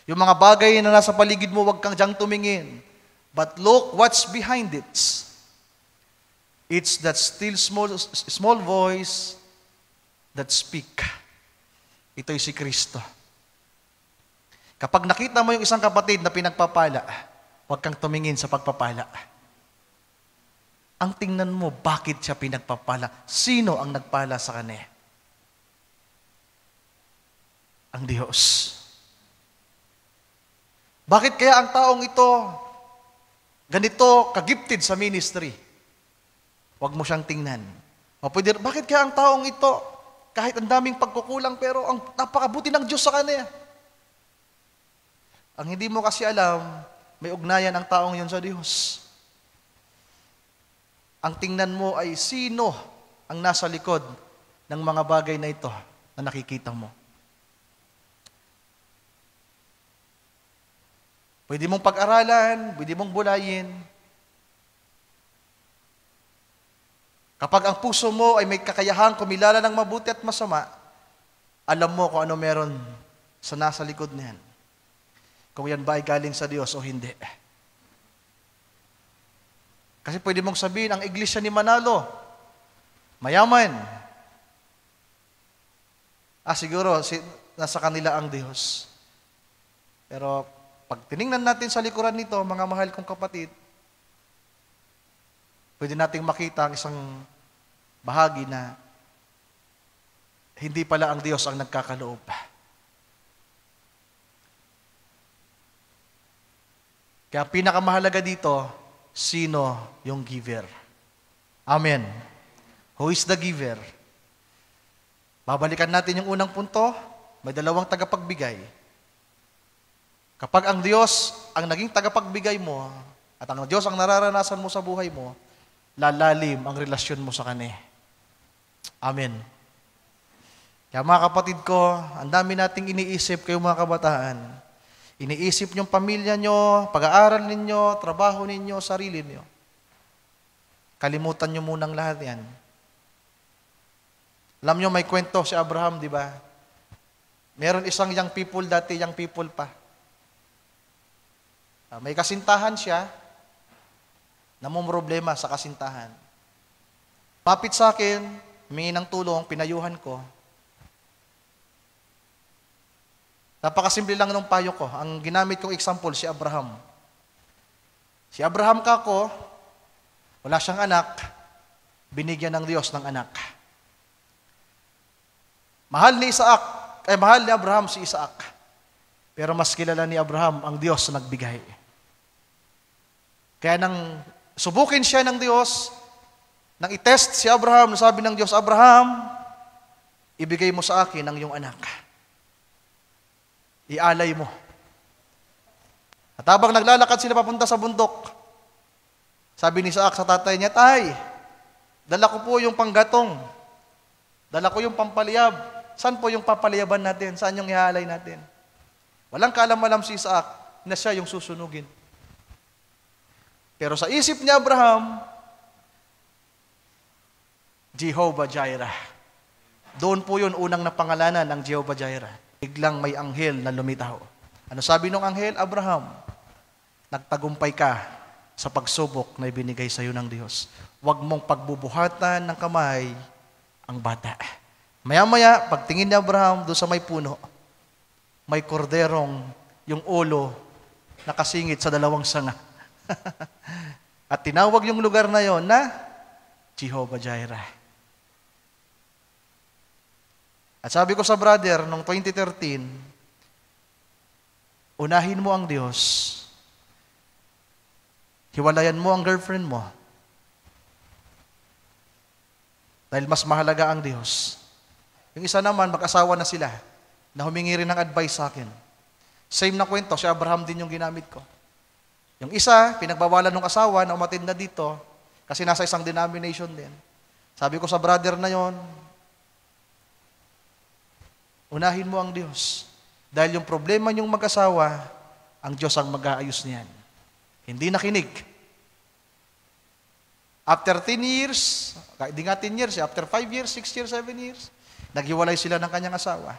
Yung mga bagay na nasa paligid mo, huwag kang diyang tumingin. But look what's behind it. It's that still small voice that speak. Ito'y si Kristo. Kapag nakita mo yung isang kapatid na pinagpapala, huwag kang tumingin sa pagpapala. Ang tingnan mo, bakit siya pinagpapala? Sino ang nagpala sa kanya? Ang Diyos. Bakit kaya ang taong ito ganito ka-gifted sa ministry? Huwag mo siyang tingnan. O pwede, bakit kaya ang taong ito, kahit ang daming pagkukulang, pero ang napakabuti ng Diyos sa kanya? Ang hindi mo kasi alam, may ugnayan ang taong yun sa Diyos. Ang tingnan mo ay sino ang nasa likod ng mga bagay na ito na nakikita mo. Pwede mong pag-aralan, pwede mong bulayin. Kapag ang puso mo ay may kakayahang kumilala ng mabuti at masama, alam mo kung ano meron sa nasa likod niyan. Kung yan ba ay galing sa Diyos o hindi. Kasi pwede mong sabihin, ang iglesia ni Manalo, mayaman. Siguro, nasa kanila ang Diyos. Pero, pag tiningnan natin sa likuran nito, mga mahal kong kapatid, pwede nating makita ang isang bahagi na hindi pala ang Diyos ang nagkakaloob. Kaya pinakamahalaga dito, sino yung giver? Amen. Who is the giver? Babalikan natin yung unang punto, may dalawang tagapagbigay. Kapag ang Diyos ang naging tagapagbigay mo, at ang Diyos ang nararanasan mo sa buhay mo, lalalim ang relasyon mo sa Kanya. Amen. Kaya mga kapatid ko, ang dami nating iniisip kayo mga kabataan. Iniisip niyong pamilya niyo, pag-aaral ninyo, trabaho ninyo, sarili niyo. Kalimutan niyo munang lahat yan. Alam niyo, may kwento si Abraham, di ba? Meron isang young people, dati young people pa. May kasintahan siya, namumroblema sa kasintahan. Papit sa akin, humingi ng tulong, pinayuhan ko. Napakasimple lang ng payo ko. Ang ginamit kong example, si Abraham. Si Abraham kako, wala siyang anak, binigyan ng Diyos ng anak. Mahal ni Abraham si Isaac. Pero mas kilala ni Abraham ang Diyos na nagbigay. Kaya nang subukin siya ng Diyos, nang itest si Abraham, sabi ng Diyos, Abraham, ibigay mo sa akin ang iyong anak. Ialay mo. At habang naglalakad sila papunta sa bundok, sabi ni Isaac sa tatay niya, "Tay, dala ko po yung panggatong. Dala ko yung pampaliyab. Saan po yung papaliyaban natin? Saan yung ihalay natin?" Walang kaalam-alam si Isaac na siya yung susunugin. Pero sa isip ni Abraham, Jehovah Jireh. Doon po yun unang napangalanan ng Jehovah Jireh. Biglang may anghel na lumitaw. Ano sabi ng anghel? "Abraham, nagtagumpay ka sa pagsubok na ibinigay sa iyo ng Diyos. Huwag mong pagbubuhatan ng kamay ang bata." Maya-maya, pagtingin ni Abraham doon sa may puno, may korderong yung ulo nakasingit sa dalawang sanga. At tinawag yung lugar na yon na Jehovah Jireh. At sabi ko sa brother, noong 2013, unahin mo ang Diyos. Hiwalayan mo ang girlfriend mo. Dahil mas mahalaga ang Diyos. Yung isa naman, mag-asawa na sila, na humingi rin ng advice sa akin. Same na kwento, si Abraham din yung ginamit ko. Yung isa, pinagbawalan ng asawa na umatid na dito, kasi nasa isang denomination din. Sabi ko sa brother na yon, unahin mo ang Diyos. Dahil yung problema niyong mag-asawa, ang Diyos ang mag-aayos niyan. Hindi nakinig. After 10 years, hindi nga 10 years, after 5 years, 6 years, 7 years, naghiwalay sila ng kanyang asawa.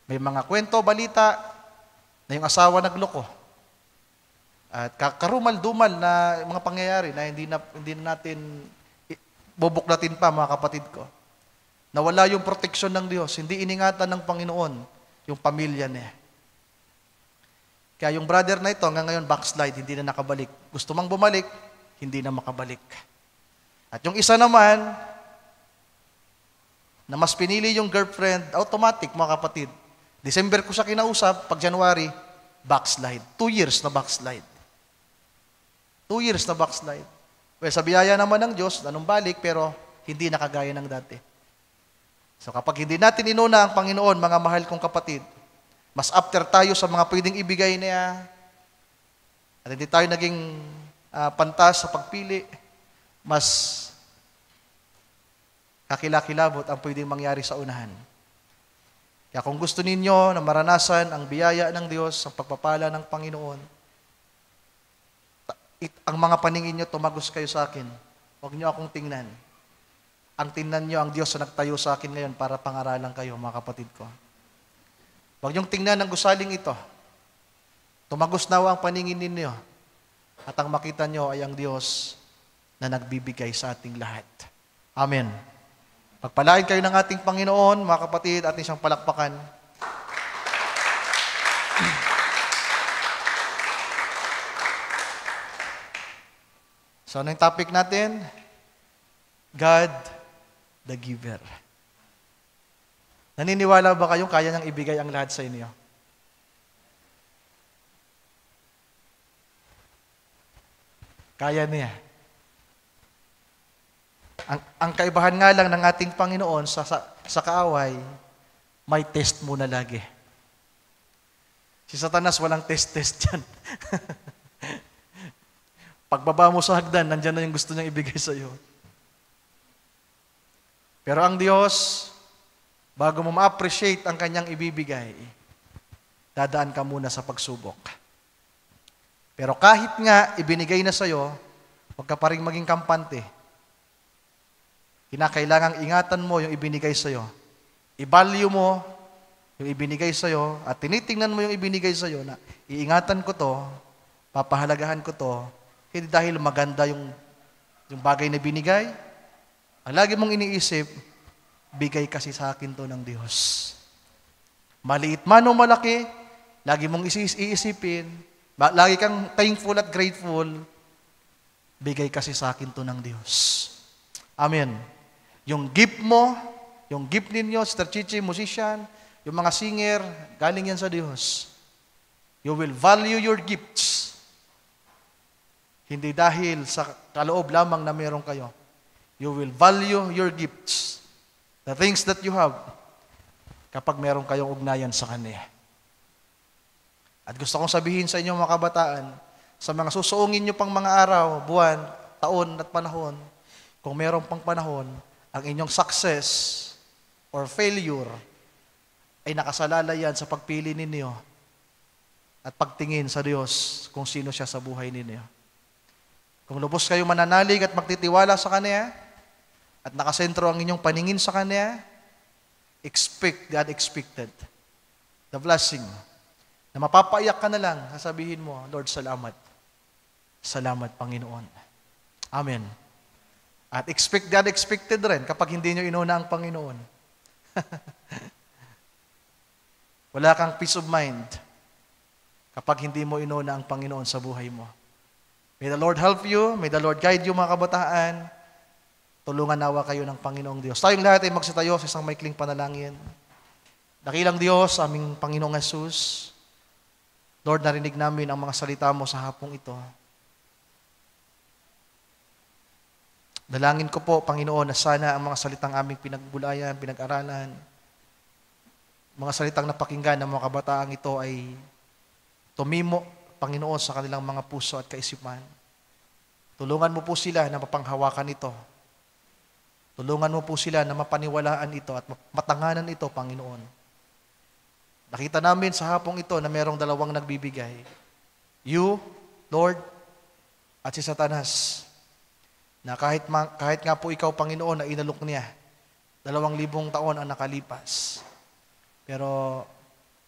May mga kwento, balita, na yung asawa nagloko. At karumal-dumal na mga pangyayari na hindi na natin bubuklatin pa, mga kapatid ko. Nawala yung proteksyon ng Diyos. Hindi iningatan ng Panginoon yung pamilya niya. Kaya yung brother na ito, hanggang ngayon backslide, hindi na nakabalik. Gusto mang bumalik, hindi na makabalik. At yung isa naman, na mas pinili yung girlfriend, automatic mga kapatid. December ko siya kinausap, pag January, backslide. 2 years na backslide. 2 years na backslide. Well, sa biyaya naman ng Diyos, nanumbalik, pero hindi nakagaya ng dati. So kapag hindi natin inuna ang Panginoon, mga mahal kong kapatid, mas after tayo sa mga pwedeng ibigay niya, at hindi tayo naging pantas sa pagpili, mas kakilakilabot ang pwedeng mangyari sa unahan. Kaya kung gusto ninyo na maranasan ang biyaya ng Diyos, ang pagpapala ng Panginoon, ang mga paningin nyo, tumagos kayo sa akin. Huwag nyo akong tingnan. Ang tingnan nyo ang Diyos na nagtayo sa akin ngayon para pangaralan kayo, mga kapatid ko. Huwag niyong tingnan ang gusaling ito. Tumagos nawa ang paningin ninyo. At ang makita nyo ay ang Diyos na nagbibigay sa ating lahat. Amen. Pagpalain kayo ng ating Panginoon, mga kapatid, ating siyang palakpakan. So, ano yung topic natin? God the giver. Naniniwala ba kayong kaya niyang ibigay ang lahat sa inyo? Kaya niya. Ang kaibahan nga lang ng ating Panginoon sa kaaway, may test muna lagi. Si Satanas walang test dyan. Pagbaba mo sa hagdan, nandyan na yung gusto niyang ibigay sa iyo. Pero ang Diyos, bago mo ma-appreciate ang kanyang ibibigay, dadaan ka muna sa pagsubok. Pero kahit nga ibinigay na sa iyo, huwag ka pa rin maging kampante. Kinakailangang ingatan mo yung ibinigay sa iyo. I-value mo yung ibinigay sa iyo at tinitingnan mo yung ibinigay sa iyo na iingatan ko to, papahalagahan ko to, hindi dahil maganda yung bagay na binigay. Ang lagi mong iniisip, bigay kasi sa akin to ng Diyos. Maliit man o malaki, lagi mong iisipin, lagi kang thankful at grateful, bigay kasi sa akin to ng Diyos. Amen. Yung gift mo, yung gift ninyo, Sister Chichi, musician, yung mga singer, galing yan sa Diyos. You will value your gifts. Hindi dahil sa kaloob lamang na meron kayo. You will value your gifts. The things that you have. Kapag meron kayong ugnayan sa Kanya. At gusto kong sabihin sa inyo mga kabataan, sa mga susuungin nyo pang mga araw, buwan, taon at panahon, kung meron pang panahon, ang inyong success or failure ay nakasalalay yan sa pagpili ninyo at pagtingin sa Diyos kung sino siya sa buhay ninyo. Kung lubos kayo mananalig at magtitiwala sa Kanya at nakasentro ang inyong paningin sa Kanya, expect the unexpected. The blessing. Na mapapaiyak ka na lang, sasabihin mo, Lord, salamat. Salamat, Panginoon. Amen. At expect the unexpected rin kapag hindi nyo inuna ang Panginoon. Wala kang peace of mind kapag hindi mo inuna ang Panginoon sa buhay mo. May the Lord help you. May the Lord guide you, mga kabataan. Tulungan nawa kayo ng Panginoong Diyos. Tayong lahat ay magsitayo sa isang maikling panalangin. Dakilang Diyos, aming Panginoong Jesus, Lord, narinig namin ang mga salita mo sa hapong ito. Dalangin ko po, Panginoon, na sana ang mga salitang aming pinagbulayan, pinag-aralan, mga salitang napakinggan ng mga kabataang ito ay tumimo, Panginoon, sa kanilang mga puso at kaisipan. Tulungan mo po sila na mapanghawakan ito. Tulungan mo po sila na mapaniwalaan ito at matanganan ito, Panginoon. Nakita namin sa hapong ito na merong dalawang nagbibigay. You, Lord, at si Satanas. Na kahit nga po ikaw, Panginoon, na inalok niya, 2,000 taon ang nakalipas. Pero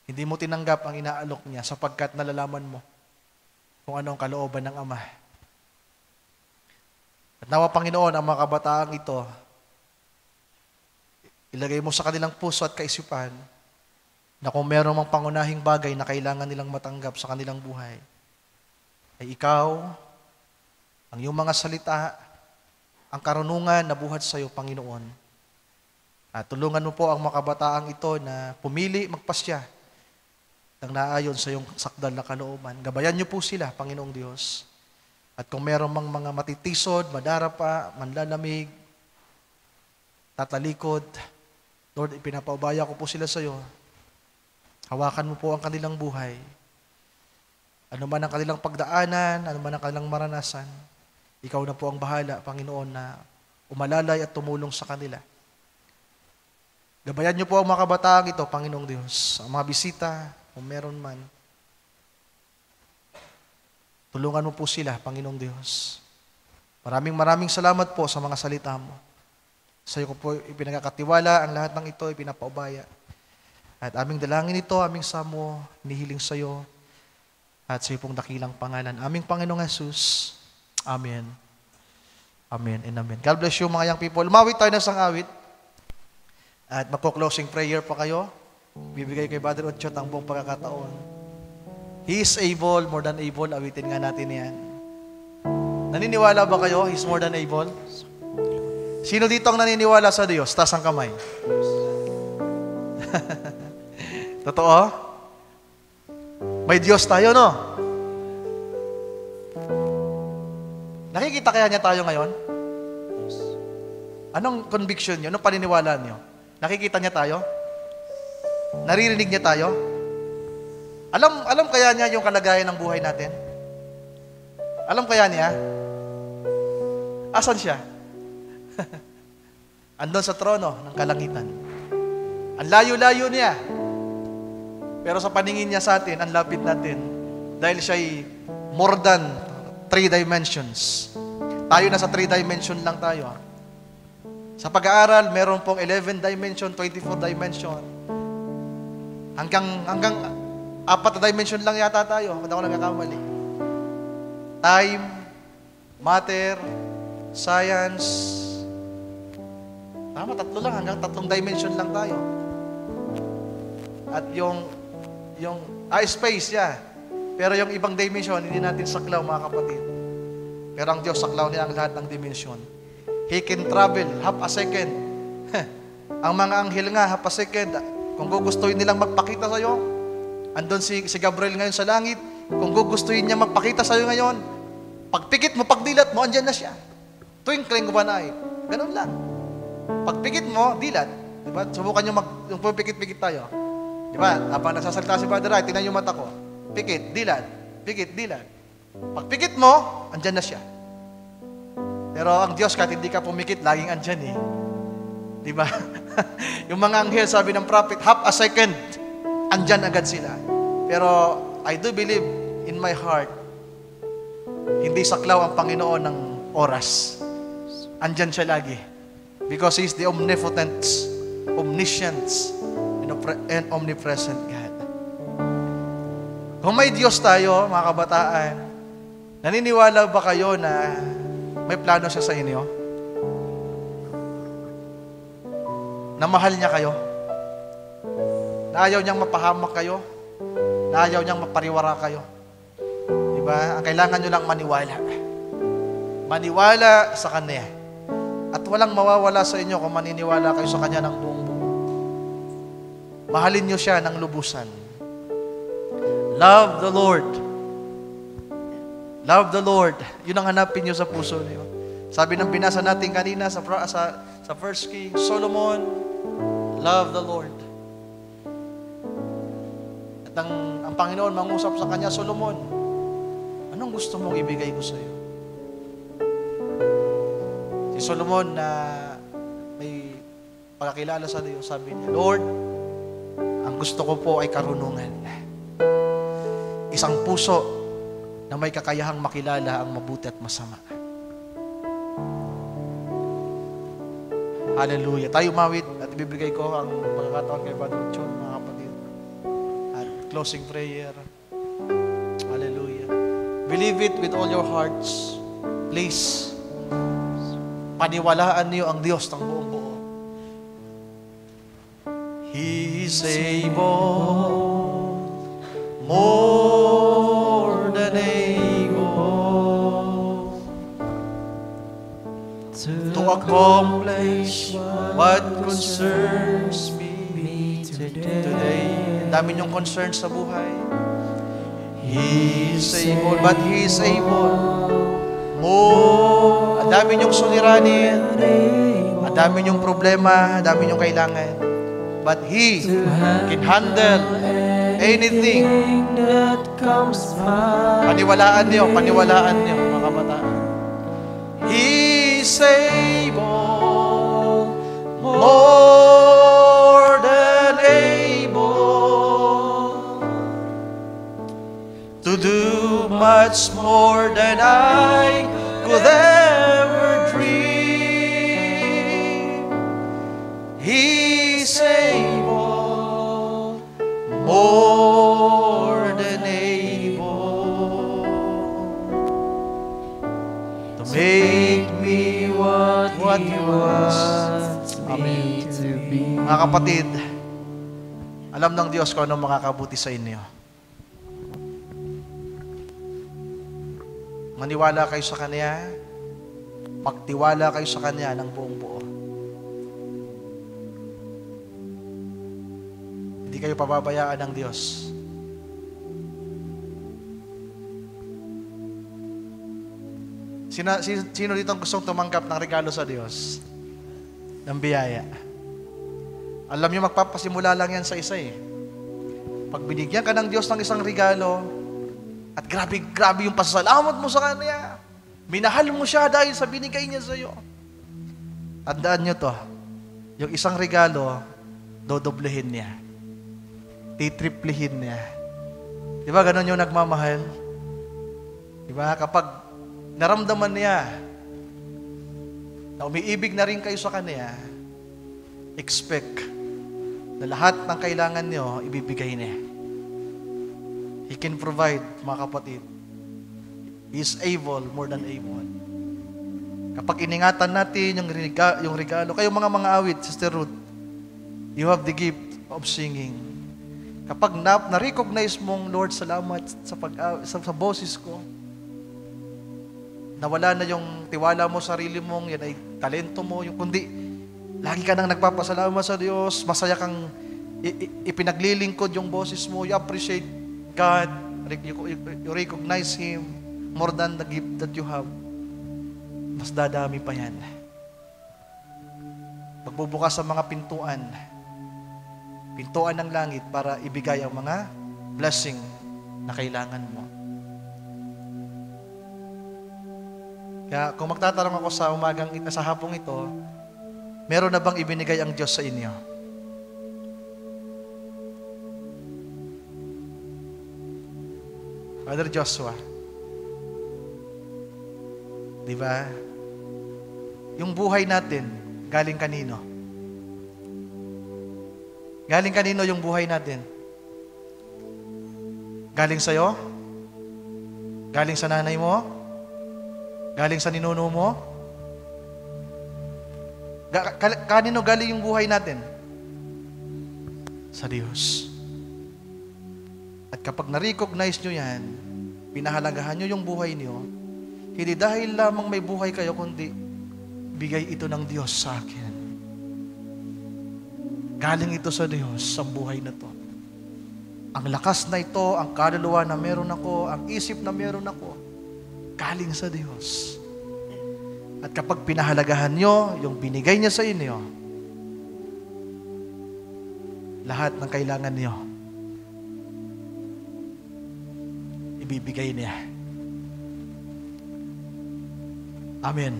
hindi mo tinanggap ang inaalok niya sapagkat nalalaman mo kung ano ang kalooban ng Ama. At nawa, Panginoon, ang mga kabataang ito, ilagay mo sa kanilang puso at kaisipan na kung meron mang pangunahing bagay na kailangan nilang matanggap sa kanilang buhay, ay ikaw, ang iyong mga salita, ang karunungan na buhat sa iyo, Panginoon. At tulungan mo po ang mga kabataang ito na pumili, magpasya ng naayon sa iyong sakdal na kalooban. Gabayan niyo po sila, Panginoong Diyos. At kung meron mang mga matitisod, madarapa, manlalamig, tatalikod, Lord, ipinapaubaya ko po sila sa iyo. Hawakan mo po ang kanilang buhay. Ano man ang kanilang pagdaanan, ano man ang kanilang maranasan, ikaw na po ang bahala, Panginoon, na umalalay at tumulong sa kanila. Gabayan niyo po ang mga kabataang ito, Panginoong Diyos. Ang mga bisita, kung meron man, tulungan mo po sila, Panginoong Diyos. Maraming salamat po sa mga salita mo. Sa iyo ko po ipinagkakatiwala, ang lahat ng ito ipinapaubaya. At aming dalangin ito, aming samo, nihiling sa iyo, at sa iyo pong dakilang pangalan. Aming Panginoong Jesus. Amen. Amen and amen. God bless you, mga young people. Umawit tayo na sang awit. At magko-closing prayer pa kayo. Bibigay kay Brother Otchot ang buong pagkakataon. He is able, more than able. Awitin nga natin yan. Naniniwala ba kayo? He's more than able? Sino dito ang naniniwala sa Diyos? Taas ang kamay. Totoo? May Diyos tayo, no? Nakikita kaya niya tayo ngayon? Anong conviction niyo? Anong paniniwala niyo? Nakikita niya tayo? Naririnig niya tayo? Alam kaya niya yung kalagayan ng buhay natin? Alam kaya niya? Asan siya? Andun sa trono ng kalangitan. Ang layo-layo niya. Pero sa paningin niya sa atin, ang lapit natin. Dahil siya'y more than 3 dimensions. Tayo nasa 3 dimension lang tayo. Sa pag-aaral, meron pong 11 dimension, 24 dimension. Hanggang 4 na dimension lang yata tayo. Kung ako nagkakamali. Time, matter, science. Tama, 3 lang. Hanggang 3 dimension lang tayo. At yung space, yeah. Pero yung ibang dimension, hindi natin saklaw, mga kapatid. Pero ang Diyos, saklaw niya ang lahat ng dimension. He can travel half a second. Ang mga anghel nga, half a second. Kung gugustuhin nilang magpakita sa iyo, andun si Gabriel ngayon sa langit. Kung gugustuhin niya magpakita sa iyo ngayon, pagpikit mo, pagdilat mo, andyan na siya. Twinkling of an eye. Ganun lang. Pagpikit mo, dilat. Diba? Subukan nyo yung pagpikit-pikit tayo. Diba? Habang nagsasalita si Father Ray, tingnan yung mata ko. Pikit, dilat. Pikit, dilat. Pag pikit mo, andyan na siya. Pero ang Diyos, kahit hindi ka pumikit, laging andyan eh. Di ba? Yung mga anghel, sabi ng prophet, half a second, andyan agad sila. Pero I do believe in my heart, hindi saklaw ang Panginoon ng oras. Andyan siya lagi. Because He's the omnipotent, omniscient, and omnipresent God. Kung may Diyos tayo, mga kabataan, naniniwala ba kayo na may plano siya sa inyo? Na mahal niya kayo? Na ayaw niyang mapahamak kayo? Na ayaw niyang mapariwara kayo? Diba? Ang kailangan niyo lang maniwala. Maniwala sa Kanya. At walang mawawala sa inyo kung maniniwala kayo sa Kanya ng buong buo. Mahalin niyo siya ng lubusan. Love the Lord. Love the Lord. Yun ang hanapin niyo sa puso niyo. Sabi ng binasa natin kanina sa 1 King, Solomon, love the Lord. At ang Panginoon mangusap sa kanya, Solomon, anong gusto mong ibigay ko sa iyo? Si Solomon na may pagkakilala sa Diyos, sabi niya, Lord, ang gusto ko po ay karunungan. Isang puso na may kakayahang makilala ang mabuti at masama. Hallelujah. Tayo mawit at ibibigay ko ang pagkakataon kay Brother John, mga kapatid. At closing prayer. Hallelujah. Believe it with all your hearts. Please. Paniwalaan niyo ang Diyos ng buong buo. He is able, more than able to accomplish what concerns me today. Ang dami niyong concerns sa buhay. He is able, but He is able more. Ang dami niyong suliranin, ang dami niyong problema, ang dami niyong kailangan. But He can handle anything. Paniwalaan niyo, mga kabataan. He's able, more than able, to do much more than I could ever dream. He's able, more than able, to make me what He wants me to be. Mga kapatid, alam ng Diyos kung anong makakabuti sa inyo. Maniwala kayo sa Kanya, magtiwala kayo sa Kanya ng buong buo. Hindi kayo pababayaan ng Diyos. Sino dito ang gustong tumanggap ng regalo sa Diyos? Ng biyaya. Alam niyo, magpapasimula lang yan sa isa eh. Pag binigyan ka ng Diyos ng isang regalo, at grabe yung pasasalamat mo sa Kanya. Minahal mo siya dahil sa binigay niya sa iyo. Tandaan niyo to, yung isang regalo, dodoblehin niya. Titriplihin niya. Di ba ganun yung nagmamahal? Di ba? Kapag naramdaman niya na umiibig na rin kayo sa Kanya, expect na lahat ng kailangan niyo, ibibigay niya. He can provide, mga kapatid. He is able, more than able. Kapag iningatan natin yung regalo, kayo mga awit, Sister Ruth, you have the gift of singing. Kapag na-recognize mong, Lord, salamat sa boses ko, nawala na yung tiwala mo sa sarili mong, yan ay talento mo, yung kundi, lagi ka nang nagpapasalamat sa Diyos, masaya kang ipinaglilingkod yung boses mo, you appreciate God, you recognize Him more than the gift that you have. Mas dadami pa yan. Magbubukas sa mga pintuan ng langit para ibigay ang mga blessing na kailangan mo. Kaya kung magtatanong ako sa hapong ito, meron na bang ibinigay ang Diyos sa inyo? Brother Joshua, di ba? Yung buhay natin, galing kanino? Galing kanino yung buhay natin? Galing sa'yo? Galing sa nanay mo? Galing sa ninuno mo? Kanino galing yung buhay natin? Sa Diyos. At kapag na-recognize nyo yan, pinahalagahan nyo yung buhay nyo, hindi dahil lamang may buhay kayo, kundi bigay ito ng Diyos sa akin. Galing ito sa Diyos, ang buhay na to. Ang lakas na ito, ang kaluluwa na meron ako, ang isip na meron ako, galing sa Diyos. At kapag pinahalagahan nyo, yung binigay niya sa inyo, lahat ng kailangan nyo, ibibigay niya. Amen.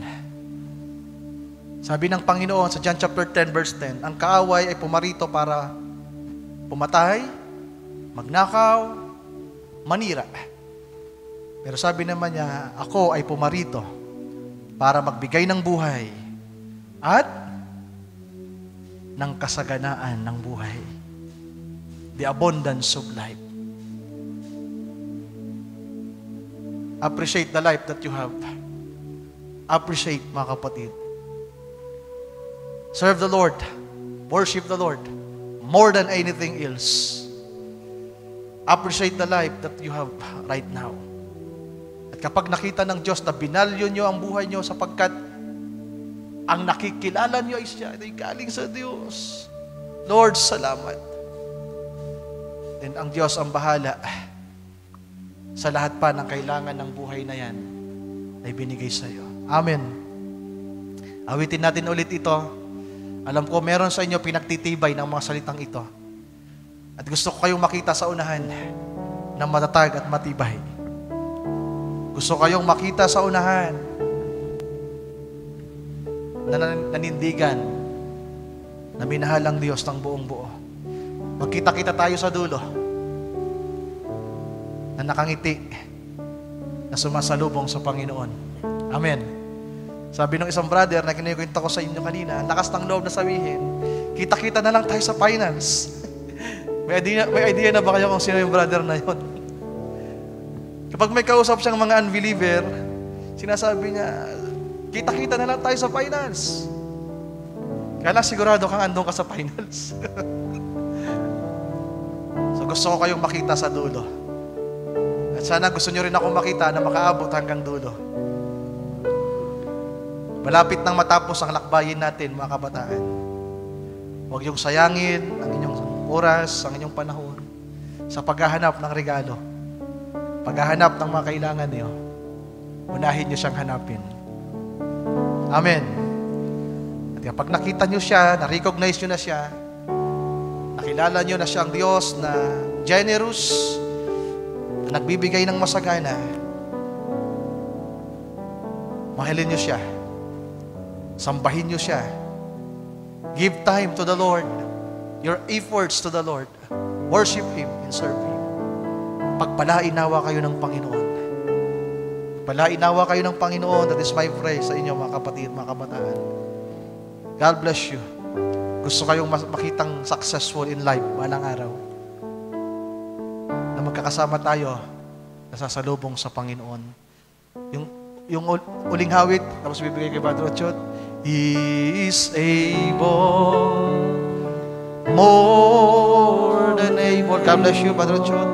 Sabi ng Panginoon sa John chapter 10 verse 10, ang kaaway ay pumarito para pumatay, magnakaw, manira. Pero sabi naman niya, ako ay pumarito para magbigay ng buhay at ng kasaganaan ng buhay. The abundance of life. Appreciate the life that you have. Appreciate, mga kapatid. Serve the Lord. Worship the Lord more than anything else. Appreciate the life that you have right now. At kapag nakita ng Diyos na binalyo nyo ang buhay nyo sapagkat ang nakikilala nyo ay siya, ay galing sa Diyos. Lord, salamat. Then ang Diyos ang bahala sa lahat pa ng kailangan ng buhay na yan ay binigay sa iyo. Amen. Awitin natin ulit ito. Alam ko meron sa inyo pinagtitibay ng mga salitang ito. At gusto ko kayong makita sa unahan na matatag at matibay. Gusto kayong makita sa unahan na nanindigan na minahal ang Diyos ng buong buo. Magkita-kita tayo sa dulo na nakangiti na sumasalubong sa Panginoon. Amen. Sabi ng isang brother na kinikwento ko sa inyo kanina, lakas ng loob na sabihin, kita-kita na lang tayo sa finals. May idea na ba kayo kung sino yung brother na yun? Kapag may kausap siyang mga unbeliever, sinasabi niya, kita-kita na lang tayo sa finals. Kaya lang sigurado kang andun ka sa finals. So gusto ko kayong makita sa dulo. At sana gusto nyo rin akong makita na makaabot hanggang dulo. Malapit nang matapos ang lakbayin natin, mga kabataan. Huwag yung sayangin ang inyong oras, ang inyong panahon sa paghahanap ng regalo. Paghahanap ng mga kailangan niyo, unahin niyo siyang hanapin. Amen. At kapag nakita niyo siya, na-recognize niyo na siya, nakilala niyo na siya ang Diyos na generous, na nagbibigay ng masagana, mahalin niyo siya. Sambahin niyo siya. Give time to the Lord. Your efforts to the Lord. Worship Him and serve Him. Pagpalain nawa kayo ng Panginoon. Pagpalain nawa kayo ng Panginoon. That is my prayer sa inyo, mga kapatid, mga kabataan. God bless you. Gusto kayong makitang successful in life balang araw. Na magkakasama tayo na sasalubong sa Panginoon. Yung uling hawit, tapos bibigay kay Brother Ochot, He is able, more than able. God bless you, Brother Ochot.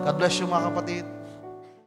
God bless you, mga kapatid.